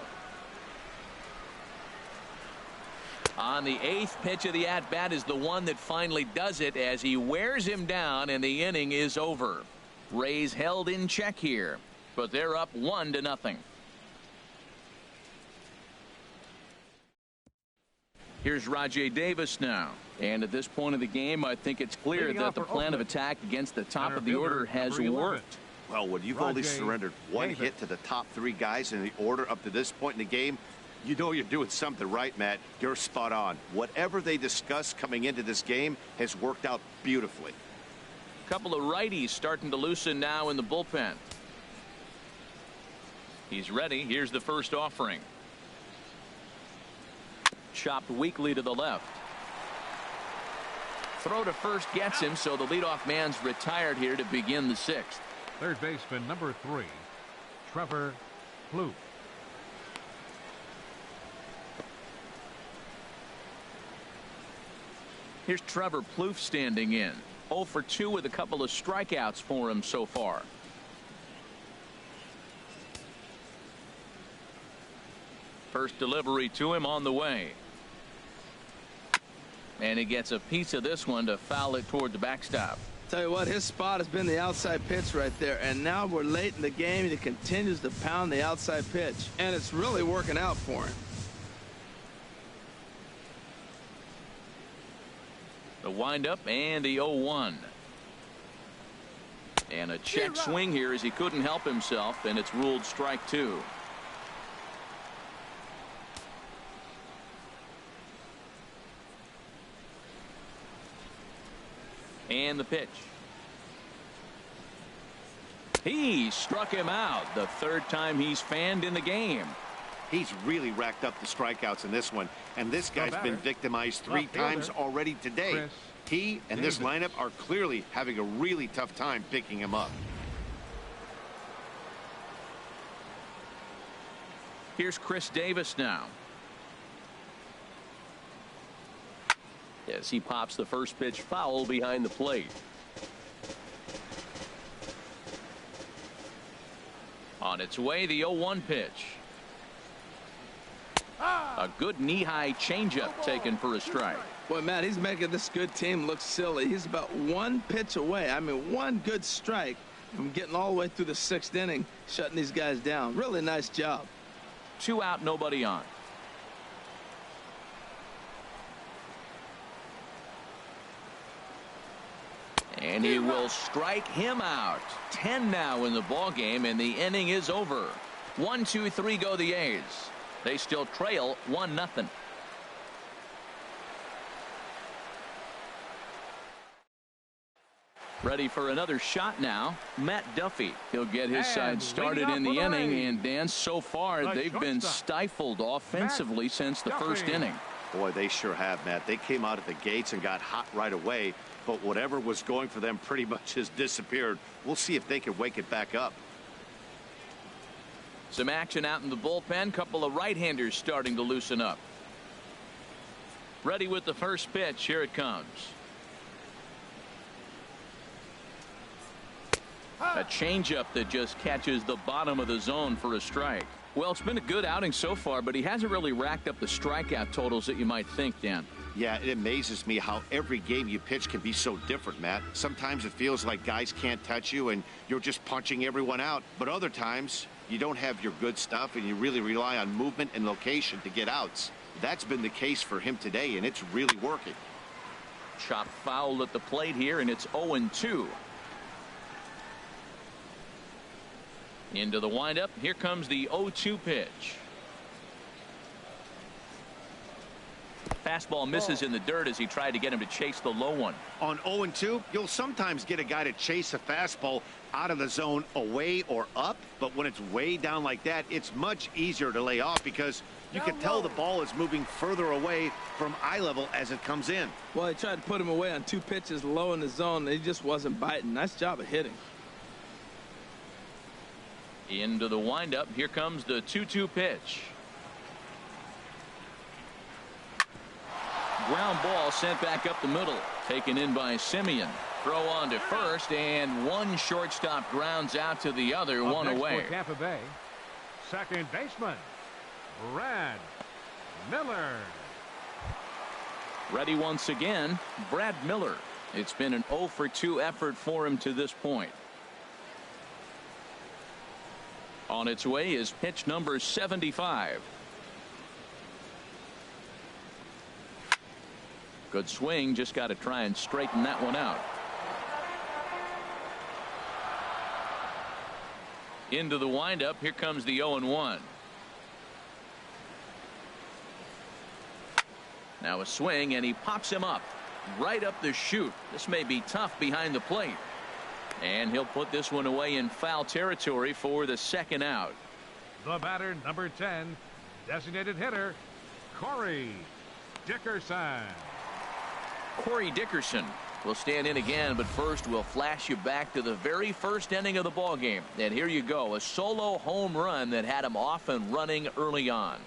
On the 8th pitch of the at-bat is the one that finally does it as he wears him down, and the inning is over. Rays held in check here, but they're up 1-0. Here's Rajay Davis now. And at this point of the game, I think it's clear that the plan of attack against the top of the order has worked. Well, when you've only surrendered 1 hit to the top 3 guys in the order up to this point in the game, you know you're doing something right, Matt. You're spot on. Whatever they discussed coming into this game has worked out beautifully. A couple of righties starting to loosen now in the bullpen. He's ready. Here's the first offering. Chopped weakly to the left. Throw to first gets him, so the leadoff man's retired here to begin the 6th. Third baseman number 3, Trevor Plouffe. Here's Trevor Plouffe standing in. 0 for 2 with a couple of strikeouts for him so far. First delivery to him on the way. And he gets a piece of this one to foul it toward the backstop. Tell you what, his spot has been the outside pitch right there, and now we're late in the game and he continues to pound the outside pitch, and it's really working out for him. The windup and the 0-1. And a check swing here as he couldn't help himself, and it's ruled strike 2. And the pitch. He struck him out, the third time he's fanned in the game. He's really racked up the strikeouts in this one, and this guy's been victimized 3 times already today. He and this lineup are clearly having a really tough time picking him up. Here's Chris Davis now. As he pops the first pitch foul behind the plate. On its way, the 0-1 pitch. A good knee-high changeup taken for a strike. Boy, Matt, he's making this good team look silly. He's about 1 pitch away. I mean, 1 good strike from getting all the way through the 6th inning, shutting these guys down. Really nice job. 2 out, nobody on. And he will strike him out. 10 now in the ball game, and the inning is over. 1, 2, 3 go the A's. They still trail 1-0. Ready for another shot now. Matt Duffy. He'll get his side started in the inning, and Dan, so far they've been stifled offensively since the first inning. Boy, they sure have, Matt. They came out of the gates and got hot right away, but whatever was going for them pretty much has disappeared. We'll see if they can wake it back up. Some action out in the bullpen. Couple of right-handers starting to loosen up. Ready with the first pitch. Here it comes. A changeup that just catches the bottom of the zone for a strike. Well, it's been a good outing so far, but he hasn't really racked up the strikeout totals that you might think, Dan. Yeah, it amazes me how every game you pitch can be so different, Matt. Sometimes it feels like guys can't touch you and you're just punching everyone out. But other times you don't have your good stuff and you really rely on movement and location to get outs. That's been the case for him today, and it's really working. Chop foul at the plate here, and it's 0-2. Into the windup. Here comes the 0-2 pitch. Fastball misses in the dirt as he tried to get him to chase the low one. On 0-2, you'll sometimes get a guy to chase a fastball out of the zone away or up, but when it's way down like that, it's much easier to lay off because you can tell the ball is moving further away from eye level as it comes in. Well, he tried to put him away on 2 pitches low in the zone, and he just wasn't biting. Nice job of hitting. Into the windup. Here comes the 2-2 pitch. Ground ball sent back up the middle. Taken in by Simeon. Throw on to first, and one shortstop grounds out to the other. Up one next away. For Tampa Bay, second baseman, Brad Miller. Ready once again, Brad Miller. It's been an 0 for 2 effort for him to this point. On its way is pitch number 75. Good swing, just got to try and straighten that one out. Into the windup. Here comes the 0-1. Now a swing, and he pops him up right up the chute. This may be tough behind the plate. And he'll put this one away in foul territory for the second out. The batter, number 10, designated hitter, Corey Dickerson. Corey Dickerson will stand in again, but first we'll flash you back to the very first inning of the ball game. And here you go, a solo home run that had him off and running early on.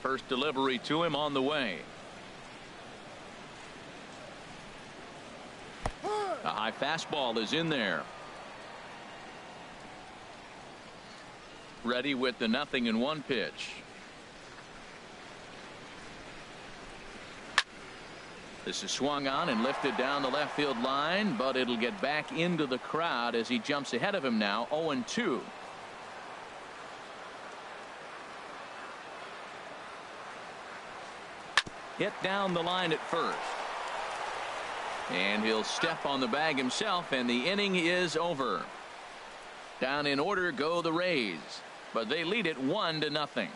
First delivery to him on the way. A high fastball is in there. Ready with the 0-1 pitch. This is swung on and lifted down the left field line, but it'll get back into the crowd as he jumps ahead of him now. 0-2. Hit down the line at first. And he'll step on the bag himself, and the inning is over. Down in order go the Rays, but they lead it 1-0.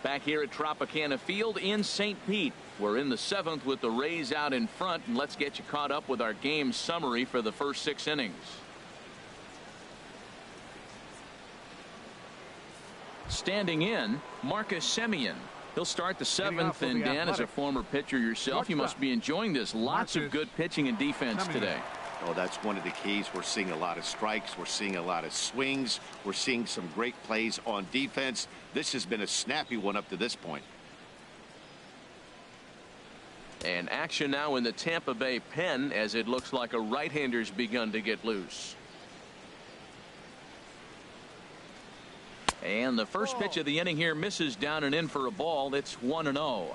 Back here at Tropicana Field in St. Pete. We're in the 7th with the Rays out in front, and let's get you caught up with our game summary for the first 6 innings. Standing in, Marcus Semien. He'll start the 7th, and Dan, as a former pitcher yourself, you must be enjoying this. Lots of good pitching and defense today. Oh, that's one of the keys. We're seeing a lot of strikes. We're seeing a lot of swings. We're seeing some great plays on defense. This has been a snappy one up to this point. And action now in the Tampa Bay pen, as it looks like a right-hander's begun to get loose. And the first pitch of the inning here misses down and in for a ball. It's 1-0.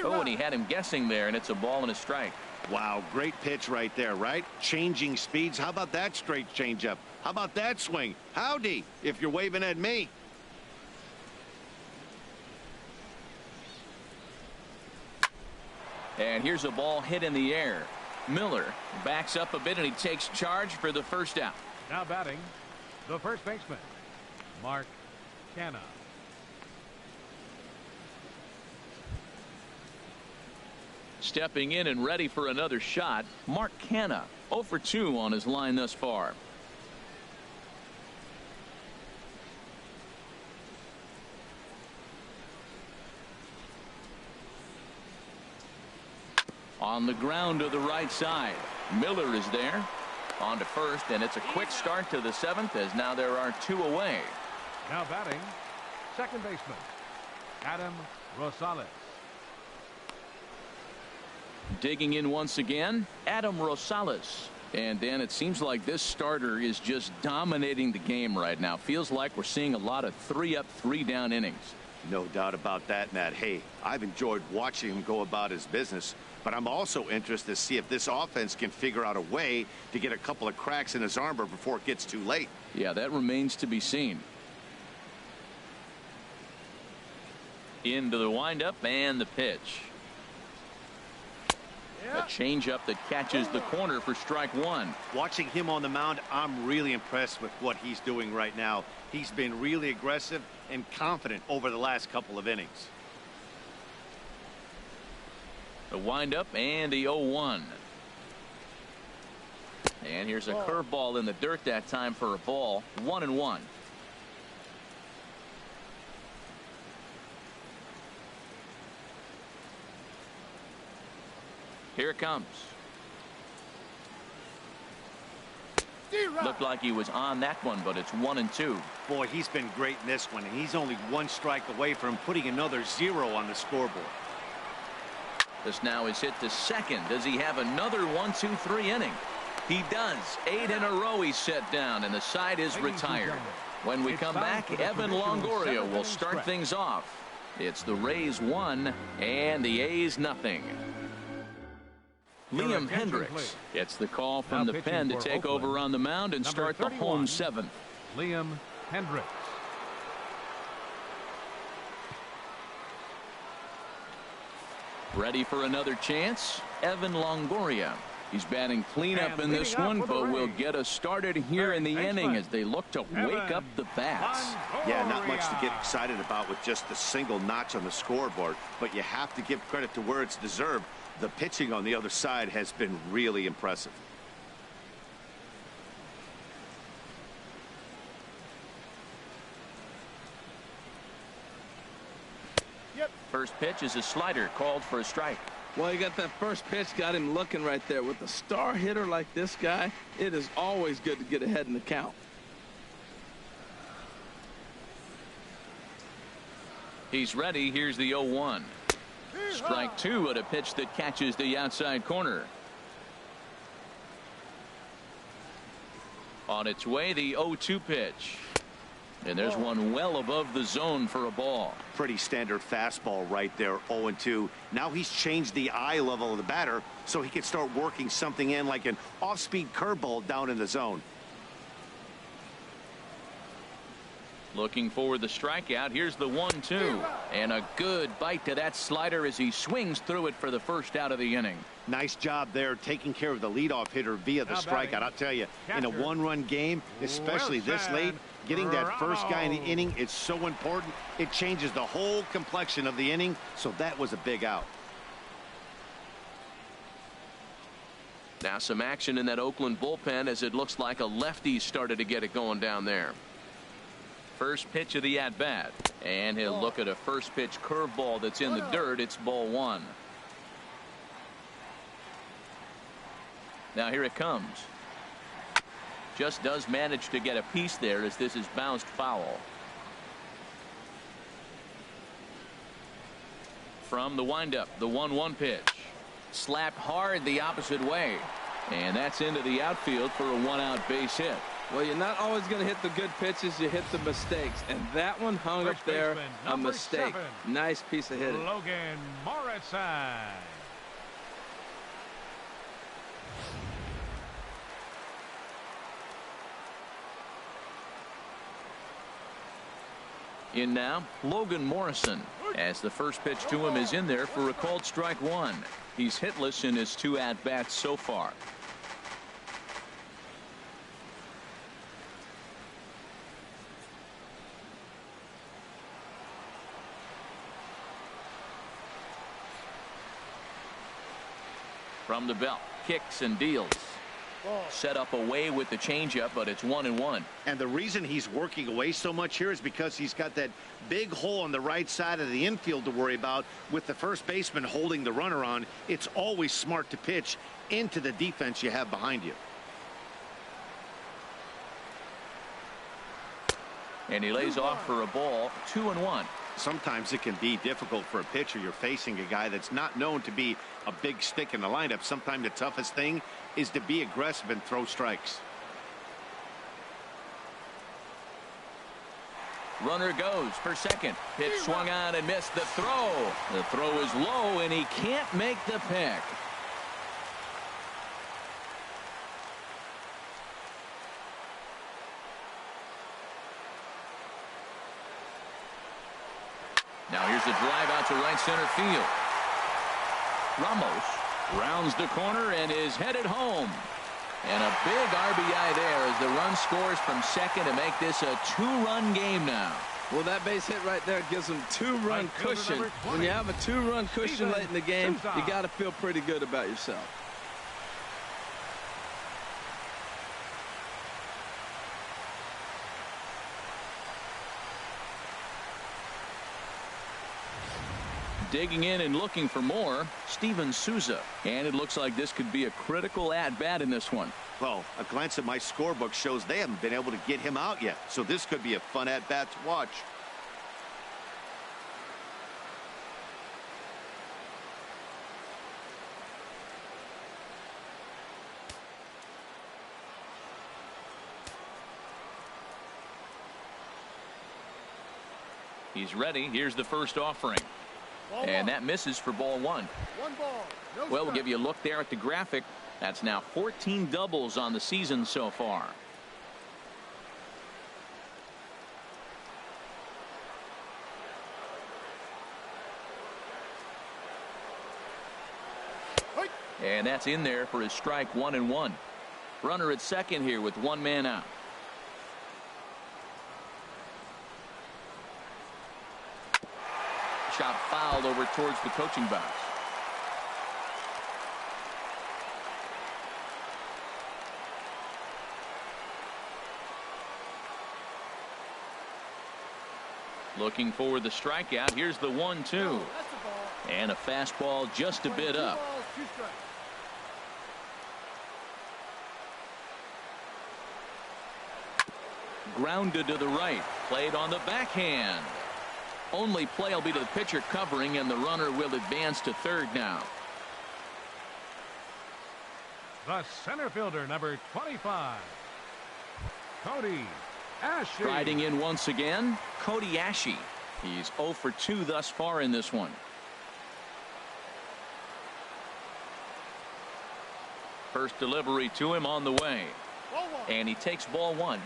Oh, and he had him guessing there, and it's a ball and a strike. Wow, great pitch right there, right? Changing speeds. How about that straight changeup? How about that swing? Howdy, if you're waving at me. And here's a ball hit in the air. Miller backs up a bit, and he takes charge for the first out. Now batting, the first baseman, Mark Canha. Stepping in and ready for another shot, Mark Canha, 0 for 2 on his line thus far. On the ground to the right side. Miller is there. On to first, and it's a quick start to the 7th, as now there are 2 away. Now batting, second baseman, Adam Rosales. Digging in once again, Adam Rosales. And Dan, it seems like this starter is just dominating the game right now. Feels like we're seeing a lot of 3-up, 3-down innings. No doubt about that, Matt. Hey, I've enjoyed watching him go about his business, but I'm also interested to see if this offense can figure out a way to get a couple of cracks in his armor before it gets too late. Yeah, that remains to be seen. Into the windup and the pitch. A changeup that catches the corner for strike 1. Watching him on the mound, I'm really impressed with what he's doing right now. He's been really aggressive and confident over the last couple of innings. The windup and the 0-1. And here's a curveball in the dirt that time for a ball. 1-1. Here it comes. Looked like he was on that one, but it's 1-2. Boy, he's been great in this one, and he's only 1 strike away from putting another 0 on the scoreboard. This now is hit to second. Does he have another 1-2-3 inning? He does. 8 in a row he's set down, and the side is retired. When we come back, Evan Longoria will start things off. It's the Rays 1 and the A's 0. Liam Hendricks gets the call from the pen to take over on the mound and start the home 7th. Liam Hendricks. Ready for another chance? Evan Longoria. He's batting cleanup in this one, but will get us started here in the inning as they look to wake up the bats. Yeah, not much to get excited about with just a single notch on the scoreboard, but you have to give credit to where it's deserved. The pitching on the other side has been really impressive. First pitch is a slider called for a strike. Well, you got that first pitch, got him looking right there. With a star hitter like this guy, it is always good to get ahead in the count. He's ready. Here's the 0-1. Strike two at a pitch that catches the outside corner. On its way, the 0-2 pitch. And there's one well above the zone for a ball. Pretty standard fastball right there, 0-2. Now he's changed the eye level of the batter so he can start working something in like an off-speed curveball down in the zone. Looking for the strikeout. Here's the 1-2. And a good bite to that slider as he swings through it for the first out of the inning. Nice job there taking care of the leadoff hitter via the strikeout. I'll tell you, in a one-run game, especially this late, getting that first guy in the inning is so important. It changes the whole complexion of the inning, so that was a big out. Now some action in that Oakland bullpen as it looks like a lefty started to get it going down there. First pitch of the at-bat. And he'll look at a first pitch curveball that's in the dirt. It's ball one. Now here it comes. Just does manage to get a piece there as this is bounced foul. From the windup, the 1-1 pitch. Slapped hard the opposite way. And that's into the outfield for a one-out base hit. Well, you're not always going to hit the good pitches. You hit the mistakes. And that one hung up there, a mistake. 7, nice piece of hitting. Logan Morrison. In now, Logan Morrison, as the first pitch to him is in there for a called strike one. He's hitless in his 2 at-bats so far. From the belt, kicks and deals. Set up away with the changeup, but it's 1-1. And the reason he's working away so much here is because he's got that big hole on the right side of the infield to worry about. With the first baseman holding the runner on, it's always smart to pitch into the defense you have behind you. And he lays off for a ball, 2-1. Sometimes it can be difficult for a pitcher. You're facing a guy that's not known to be a big stick in the lineup. Sometimes the toughest thing is to be aggressive and throw strikes. Runner goes for second. Pitch swung on and missed the throw. The throw is low and he can't make the pick. Now here's a drive out to right center field. Ramos rounds the corner and is headed home. And a big RBI there as the run scores from second to make this a 2-run game now. Well, that base hit right there gives them 2-run cushion. When you have a 2-run cushion late in the game, you got to feel pretty good about yourself. Digging in and looking for more, Steven Souza. And it looks like this could be a critical at-bat in this one. Well, a glance at my scorebook shows they haven't been able to get him out yet. So this could be a fun at-bat to watch. He's ready. Here's the first offering. And that misses for ball one. Well, we'll give you a look there at the graphic. That's now 14 doubles on the season so far. And that's in there for his strike 1-1. Runner at second here with one man out. Shot fouled over towards the coaching box. Looking for the strikeout. Here's the 1-2. And a fastball just a bit up. Grounded to the right. Played on the backhand. Only play will be to the pitcher covering, and the runner will advance to third now. The center fielder, number 25, Cody Ashe. Striding in once again, Cody Ashe. He's 0 for 2 thus far in this one. First delivery to him on the way. And he takes ball 1.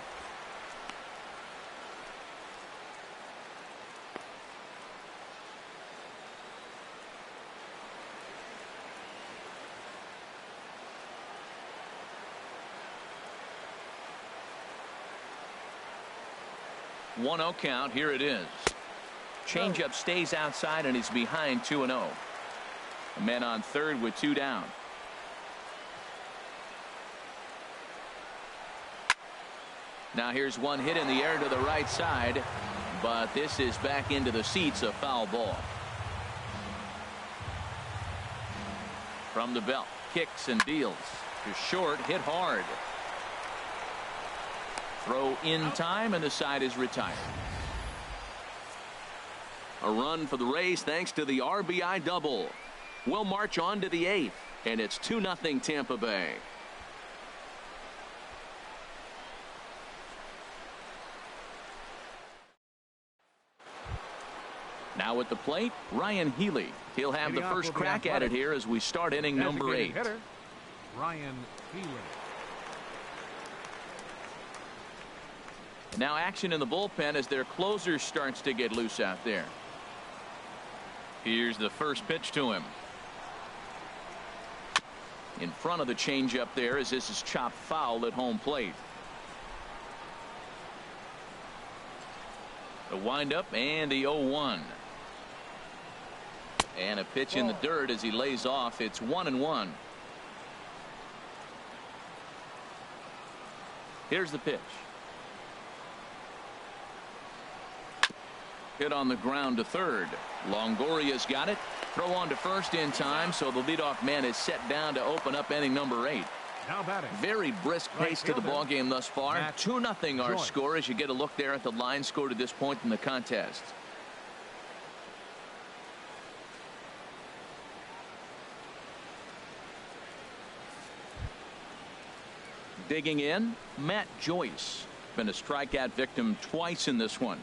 One 0 count. Here it is. Changeup stays outside, and he's behind 2-0. A man on third with 2 down. Now here's one hit in the air to the right side, but this is back into the seats, a foul ball. From the belt, kicks and deals to short, hit hard. Throw in time, and the side is retired. A run for the Rays thanks to the RBI double. We'll march on to the 8th, and it's 2-0 Tampa Bay. Now at the plate, Ryan Healy. He'll have the first crack at it here as we start inning number 8. Hitter, Ryan Healy. Now action in the bullpen as their closer starts to get loose out there. Here's the first pitch to him. In front of the changeup there as this is chopped foul at home plate. The windup and the 0-1. And a pitch in the dirt as he lays off. It's 1-1. Here's the pitch. Hit on the ground to third. Longoria's got it. Throw on to first in time, so the leadoff man is set down to open up inning number 8. Now batting. Very brisk pace to the ball game thus far. 2-0 our score as you get a look there at the line score to this point in the contest. Digging in, Matt Joyce. Been a strikeout victim twice in this one.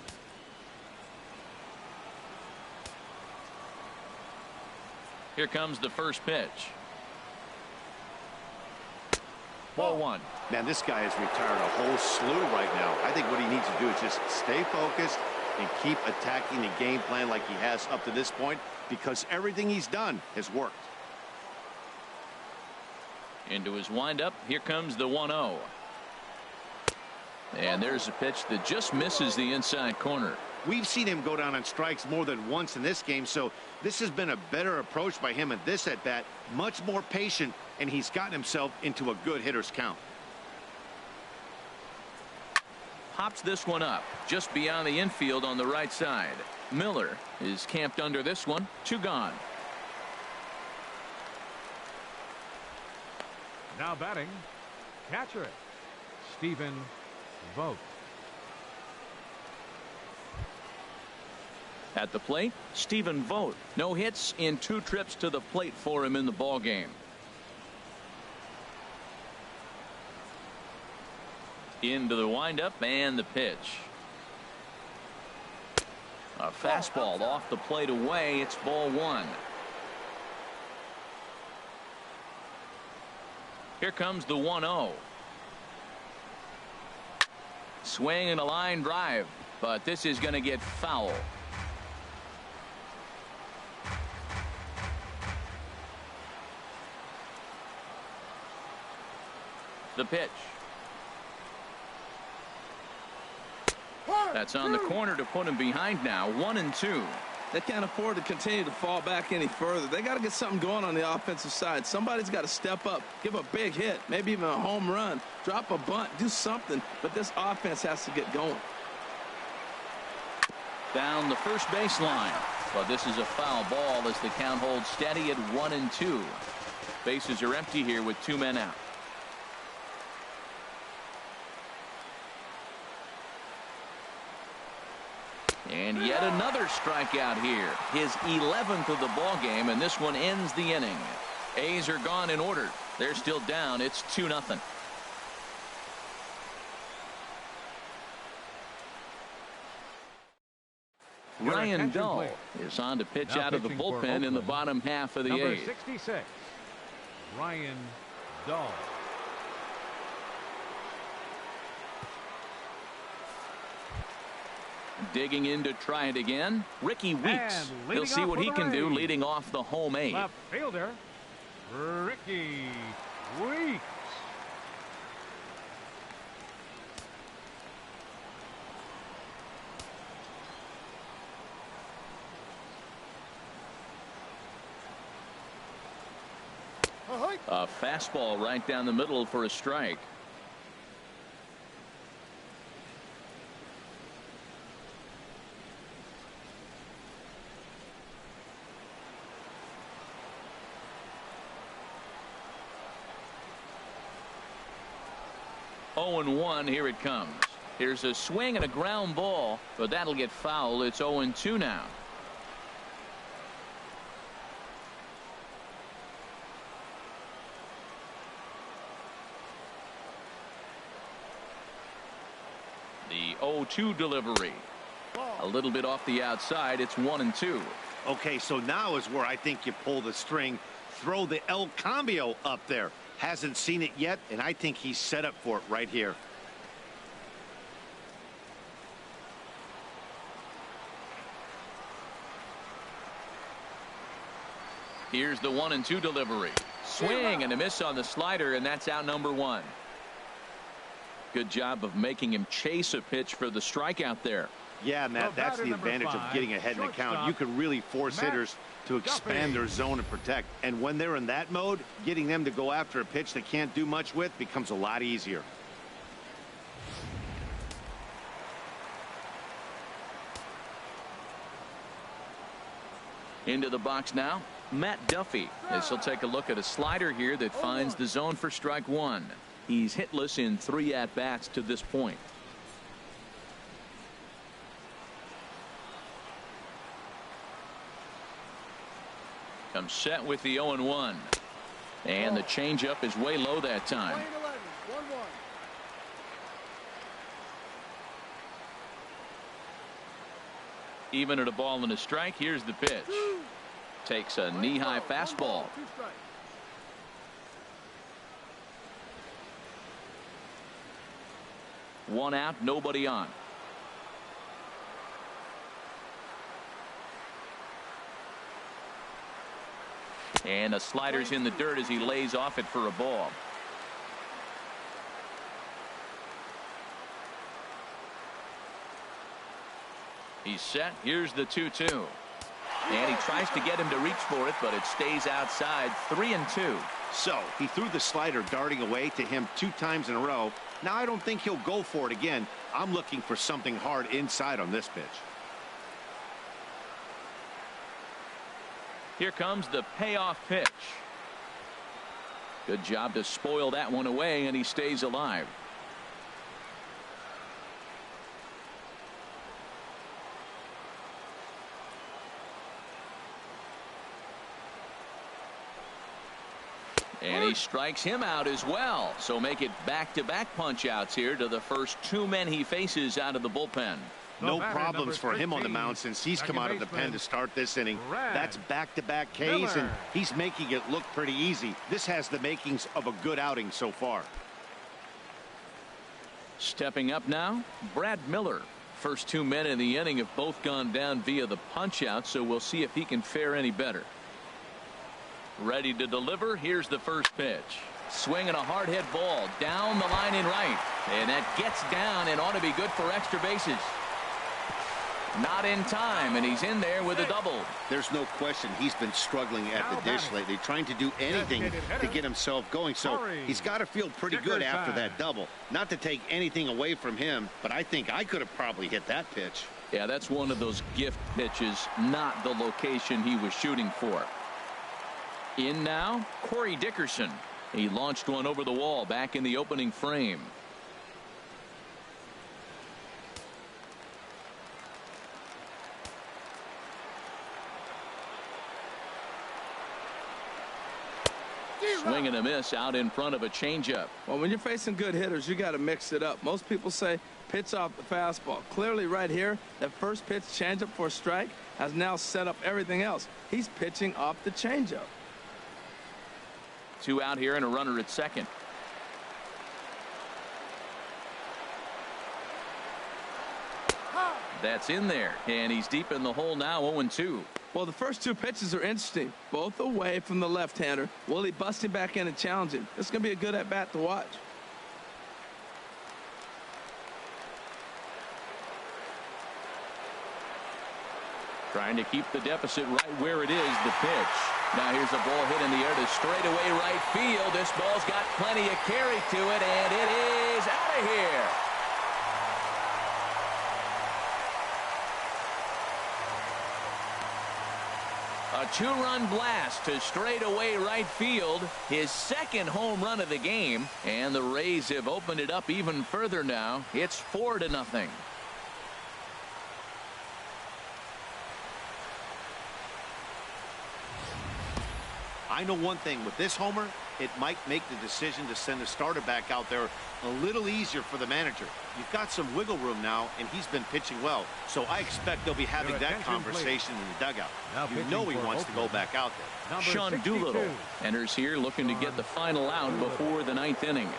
Here comes the first pitch. Ball 1. Man, this guy has retired a whole slew right now. I think what he needs to do is just stay focused and keep attacking the game plan like he has up to this point, because everything he's done has worked. Into his windup. Here comes the 1-0. And there's a pitch that just misses the inside corner. We've seen him go down on strikes more than once in this game, so this has been a better approach by him at this at bat. Much more patient, and he's gotten himself into a good hitter's count. Pops this one up just beyond the infield on the right side. Miller is camped under this one. 2 gone. Now batting, catcher, Stephen Vogt. At the plate, Stephen Vogt. No hits in 2 trips to the plate for him in the ball game. Into the windup and the pitch. A fastball off the plate away. It's ball 1. Here comes the 1-0. Swing and a line drive, but this is going to get foul. The pitch. That's on the corner to put him behind now. 1-2. They can't afford to continue to fall back any further. They got to get something going on the offensive side. Somebody's got to step up, give a big hit, maybe even a home run, drop a bunt, do something. But this offense has to get going. Down the first baseline. But this is a foul ball as the count holds steady at 1-2. Bases are empty here with 2 men out. And yet another strikeout here. His 11th of the ball game, and this one ends the inning. A's are gone in order. They're still down. It's 2-0. Ryan Dull is on to pitch Now out of the pitching for bullpen in the Oakland, bottom half of the number 8th. 66, Ryan Dull. Digging in to try it again. Ricky Weeks. And He'll leading see off what for he the can do Rays, leading off the home 8. left fielder, Ricky Weeks. A fastball right down the middle for a strike. Oh, 0-1. Here it comes. Here's a swing and a ground ball, but that'll get foul. It's 0-2 now. The 0-2 delivery. A little bit off the outside. It's 1-2. Okay, so now is where I think you pull the string. Throw the El Cambio up there. Hasn't seen it yet, and I think he's set up for it right here. Here's the 1-2 delivery. Swing and a miss on the slider, and that's out number 1. Good job of making him chase a pitch for the strikeout there. Yeah, Matt, that's the advantage of getting ahead in the count. You can really force hitters to expand their zone and protect. And when they're in that mode, getting them to go after a pitch they can't do much with becomes a lot easier. Into the box now, Matt Duffy, as he'll take a look at a slider here that finds the zone for strike 1. He's hitless in 3 at-bats to this point. Comes set with the 0-1. And the changeup is way low that time. 1-1. Even at a ball and a strike, here's the pitch. Takes a knee-high fastball. 2 strikes. One out, nobody on. And a slider's in the dirt as he lays off it for a ball. He's set. Here's the 2-2. And he tries to get him to reach for it, but it stays outside. 3-2. So he threw the slider darting away to him 2 times in a row. Now I don't think he'll go for it again. I'm looking for something hard inside on this pitch. Here comes the payoff pitch. Good job to spoil that one away, and he stays alive. And he strikes him out as well. So make it back-to-back punch-outs here to the first 2 men he faces out of the bullpen. No problems for him on the mound since he's come out of the pen to start this inning. That's back-to-back Ks, and he's making it look pretty easy. This has the makings of a good outing so far. Stepping up now, Brad Miller. First 2 men in the inning have both gone down via the punch-out, so we'll see if he can fare any better. Ready to deliver. Here's the first pitch. Swinging a hard hit ball down the line in right, and that gets down and ought to be good for extra bases. Not in time, and he's in there with a double. There's no question he's been struggling at the dish lately, trying to do anything to get himself going. So he's got to feel pretty good after that double. Not to take anything away from him, but I think I could have probably hit that pitch. Yeah, that's one of those gift pitches, not the location he was shooting for. In now, Corey Dickerson. He launched one over the wall back in the opening frame. Swing and a miss out in front of a changeup. Well, when you're facing good hitters, you got to mix it up. Most people say pitch off the fastball. Clearly right here, that first pitch changeup for a strike has now set up everything else. He's pitching off the changeup. 2 out here and a runner at second. That's in there, and he's deep in the hole now, 0-2. Well, the first 2 pitches are interesting, both away from the left-hander. Will he bust him back in and challenge him? It's going to be a good at-bat to watch. Trying to keep the deficit right where it is, the pitch. Now here's a ball hit in the air to straightaway right field. This ball's got plenty of carry to it, and it is out of here. A 2-run blast to straightaway right field. His second home run of the game, and the Rays have opened it up even further now. It's 4-0. I know one thing with this homer, it might make the decision to send the starter back out there a little easier for the manager. You've got some wiggle room now, and he's been pitching well, so I expect they'll be having that conversation in the dugout. You know he wants to go back out there. Sean Doolittle enters here looking to get the final out before the 9th inning.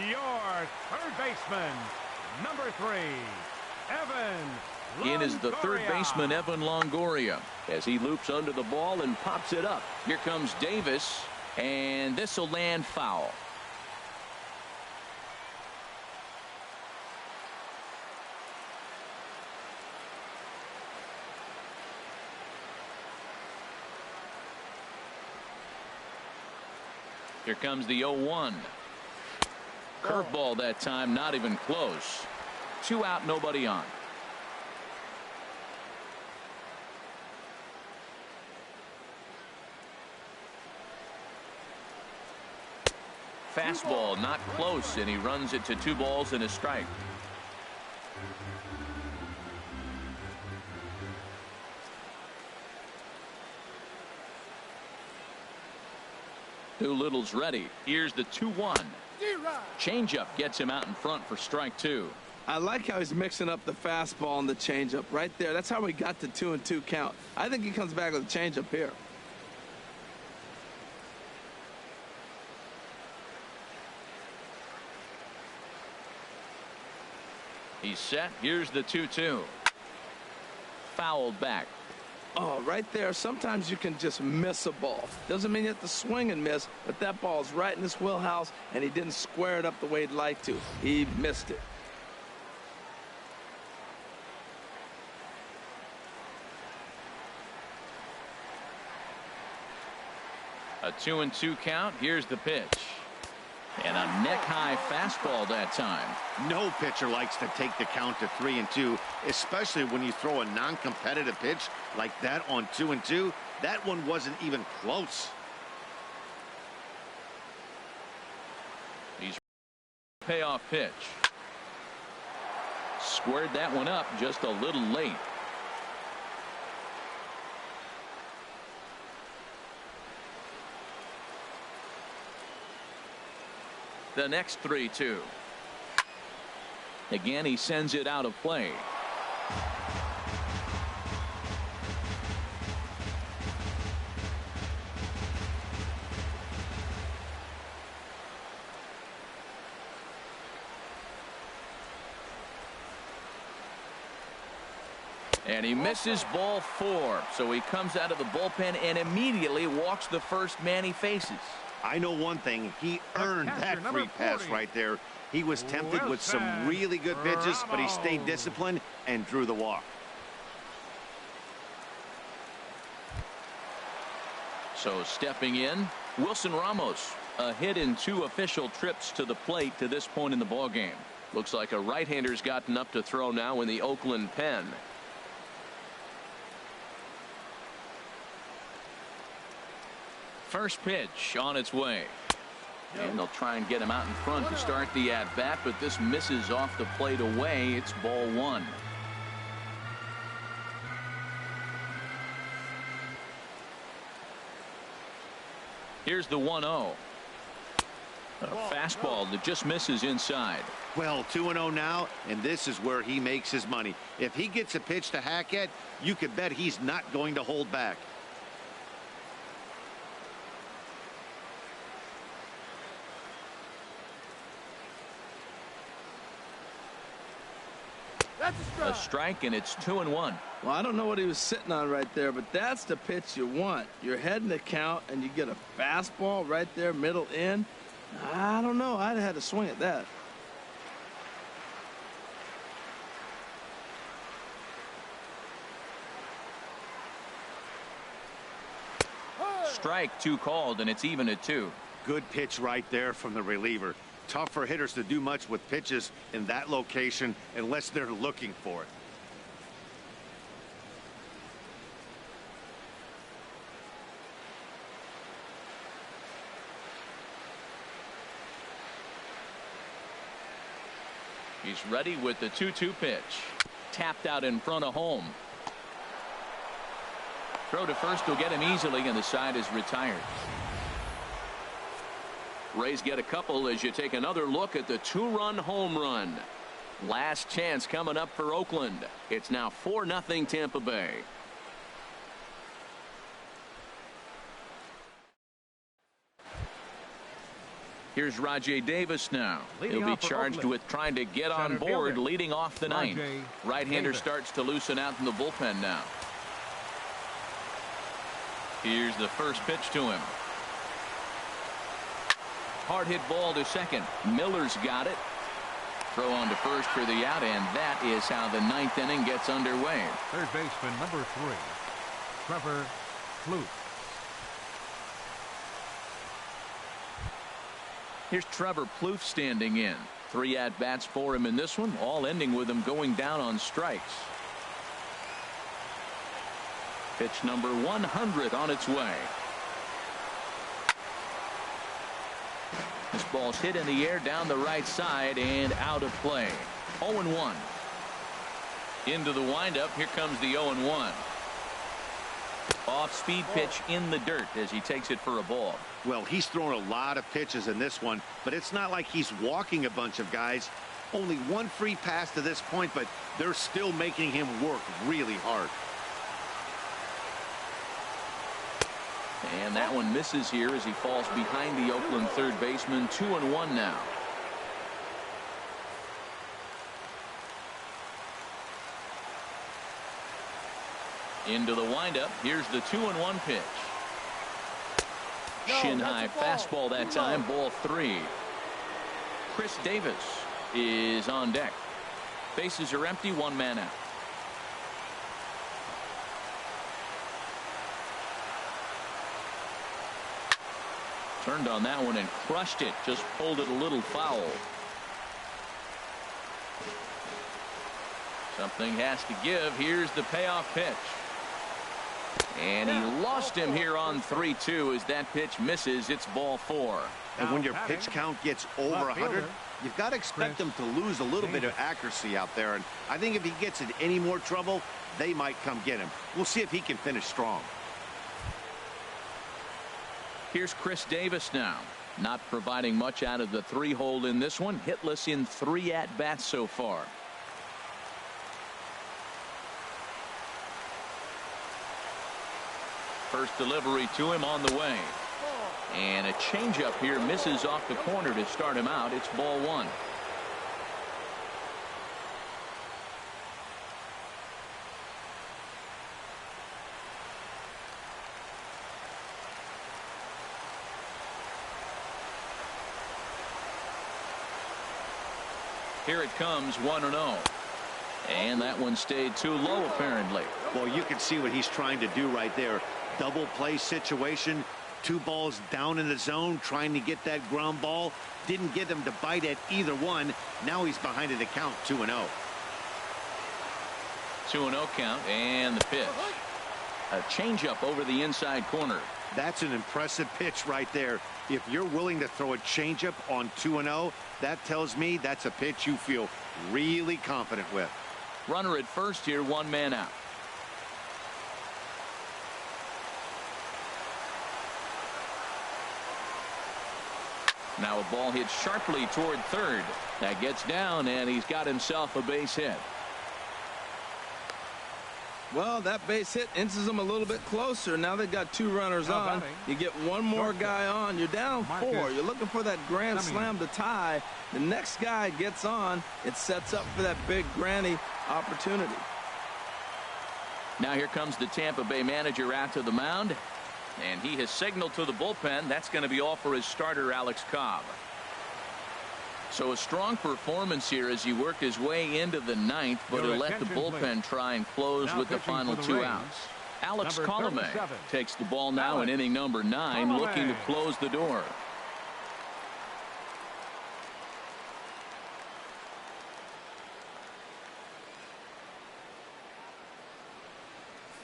Your third baseman, number 3, Evan In is the third baseman, Evan Longoria, as he loops under the ball and pops it up. Here comes Davis, and this will land foul. Here comes the 0-1. Curveball that time, not even close. 2 out, nobody on. Fastball not close, and he runs it to 2 balls and a strike. Doolittle's ready. Here's the 2-1. Changeup gets him out in front for strike 2. I like how he's mixing up the fastball and the changeup right there. That's how we got the 2-2 count. I think he comes back with a changeup here. He's set. Here's the 2-2. Fouled back. Oh, right there. Sometimes you can just miss a ball. Doesn't mean you have to swing and miss, but that ball's right in his wheelhouse, and he didn't square it up the way he'd like to. He missed it. A 2-2 count. Here's the pitch. And a neck-high fastball that time. No pitcher likes to take the count to 3-2, especially when you throw a non-competitive pitch like that on 2-2. That one wasn't even close. He's payoff pitch. Squared that one up just a little late. The next 3-2. Again, he sends it out of play. And he misses ball 4. So he comes out of the bullpen and immediately walks the first man he faces. I know one thing. He earned that free pass right there. He was tempted with some really good pitches, but he stayed disciplined and drew the walk. So stepping in, Wilson Ramos. A hit in 2 official trips to the plate to this point in the ballgame. Looks like a right-hander's gotten up to throw now in the Oakland pen. First pitch on its way. And they'll try and get him out in front to start the at-bat, but this misses off the plate away. It's ball 1. Here's the 1-0. A fastball that just misses inside. Well, 2-0 now, and this is where he makes his money. If he gets a pitch to hack at, you could bet he's not going to hold back. A strike, and it's 2-1. Well, I don't know what he was sitting on right there, but that's the pitch you want. You're heading the count, and you get a fastball right there, middle in. I don't know. I'd have had to swing at that. Strike 2 called, and it's even at 2. Good pitch right there from the reliever. Tough for hitters to do much with pitches in that location unless they're looking for it. He's ready with the 2-2 pitch. Tapped out in front of home. Throw to first will get him easily, and the side is retired. Rays get a couple as you take another look at the 2-run home run. Last chance coming up for Oakland. It's now 4-0 Tampa Bay. Here's Rajay Davis now. He'll be charged with trying to get on board leading off the ninth. Right-hander starts to loosen out in the bullpen now. Here's the first pitch to him. Hard hit ball to second. Miller's got it. Throw on to first for the out, and that is how the ninth inning gets underway. Third baseman number 3, Trevor Plouffe. Here's Trevor Plouffe standing in. 3 at-bats for him in this one, all ending with him going down on strikes. Pitch number 100 on its way. This ball's hit in the air down the right side and out of play. 0-1. Into the windup. Here comes the 0-1. Off-speed pitch in the dirt as he takes it for a ball. Well, he's thrown a lot of pitches in this one, but it's not like he's walking a bunch of guys. Only 1 free pass to this point, but they're still making him work really hard. And that one misses here as he falls behind the Oakland third baseman. 2-1 now. Into the windup. Here's the 2-1 pitch. Shin high fastball that time. Ball 3. Chris Davis is on deck. Bases are empty. 1 man out. Turned on that one and crushed it. Just pulled it a little foul. Something has to give. Here's the payoff pitch. And he lost him here on 3-2 as that pitch misses. It's ball 4. And when your pitch count gets over 100, you've got to expect them to lose a little bit of accuracy out there. And I think if he gets in any more trouble, they might come get him. We'll see if he can finish strong. Here's Chris Davis now. Not providing much out of the 3-hole in this one. Hitless in 3 at-bats so far. First delivery to him on the way. And a changeup here misses off the corner to start him out. It's ball 1. Here it comes, 1-0. And that one stayed too low, apparently. Well, you can see what he's trying to do right there. double play situation. 2 balls down in the zone trying to get that ground ball. Didn't get him to bite at either one. Now he's behind in the count 2-0. 2-0 count, and the pitch. A changeup over the inside corner. That's an impressive pitch right there. If you're willing to throw a changeup on 2-0, that tells me that's a pitch you feel really confident with. Runner at first here, 1 man out. Now a ball hit sharply toward third. That gets down, and he's got himself a base hit. Well, that base hit inches them a little bit closer. Now they've got 2 runners on. You get 1 more guy on. You're down 4. You're looking for that grand slam to tie. The next guy gets on. It sets up for that big granny opportunity. Now here comes the Tampa Bay manager out to the mound. And he has signaled to the bullpen. That's going to be all for his starter, Alex Cobb. So a strong performance here as he worked his way into the 9th, but he'll let the bullpen try and close with the final 2 outs. Alex Colomé takes the ball now in inning number 9, looking to close the door.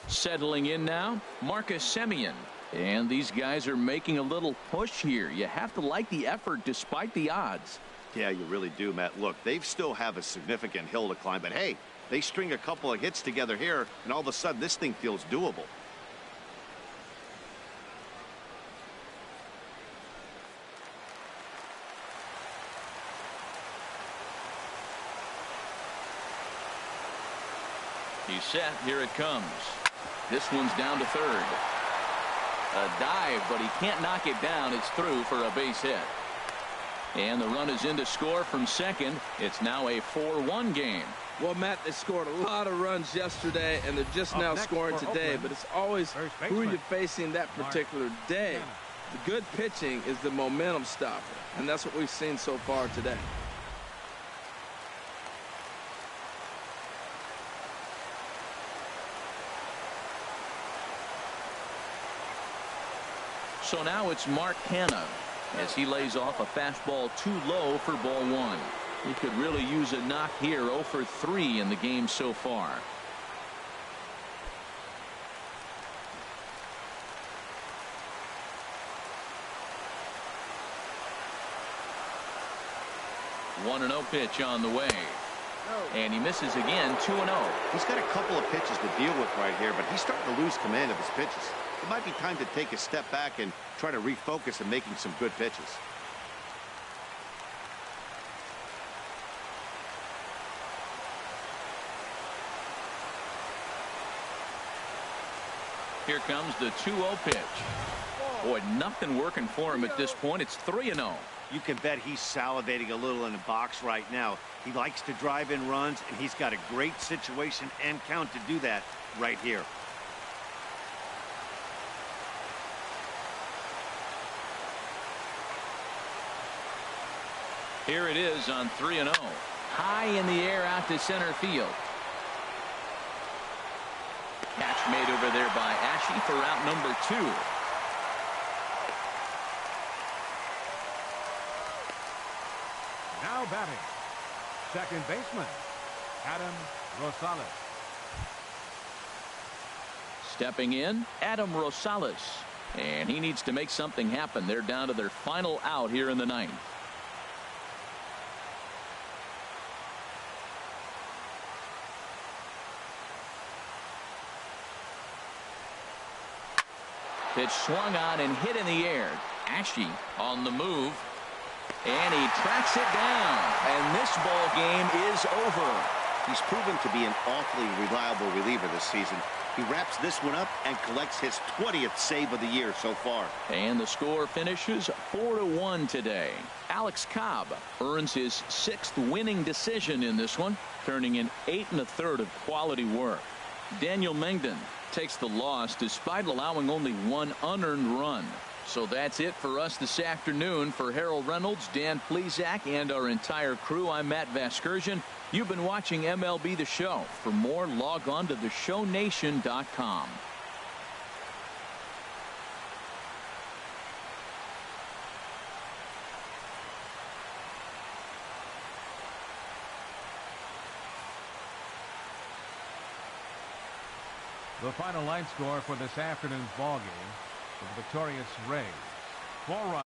Settling in now, Marcus Semien. And these guys are making a little push here. You have to like the effort despite the odds. Yeah, you really do, Matt. Look, they still have a significant hill to climb, but hey, they string a couple of hits together here, and all of a sudden this thing feels doable. He's set. Here it comes. This one's down to third. A dive, but he can't knock it down. It's through for a base hit. And the run is in to score from second. It's now a 4-1 game. Well, Matt, they scored a lot of runs yesterday, and they're just now scoring today. But it's always who you're facing that particular day. The good pitching is the momentum stopper, and that's what we've seen so far today. So now it's Mark Hanna as he lays off a fastball too low for ball 1. He could really use a knock here. 0 for 3 in the game so far. One 1-0 pitch on the way. And he misses again. 2-0. He's got a couple of pitches to deal with right here, but he's starting to lose command of his pitches. It might be time to take a step back and try to refocus on making some good pitches. Here comes the 2-0 pitch. Boy, nothing working for him at this point. It's 3-0. You can bet he's salivating a little in the box right now. He likes to drive in runs, and he's got a great situation and count to do that right here. Here it is on 3-0. High in the air out to center field. Catch made over there by Ashe for out number 2. Now batting, second baseman, Adam Rosales. Stepping in, Adam Rosales. And he needs to make something happen. They're down to their final out here in the 9th. Pitch swung on and hit in the air. Ashe on the move. And he tracks it down. And this ball game is over. He's proven to be an awfully reliable reliever this season. He wraps this one up and collects his 20th save of the year so far. And the score finishes 4-1 today. Alex Cobb earns his 6th winning decision in this one, turning in 8 1/3 of quality work. Daniel Mengden takes the loss despite allowing only 1 unearned run. So that's it for us this afternoon. For Harold Reynolds, Dan Plesac, and our entire crew, I'm Matt Vasgersian. You've been watching MLB The Show. For more, log on to theshownation.com. The final line score for this afternoon's ball game for the victorious Rays. 4 runs.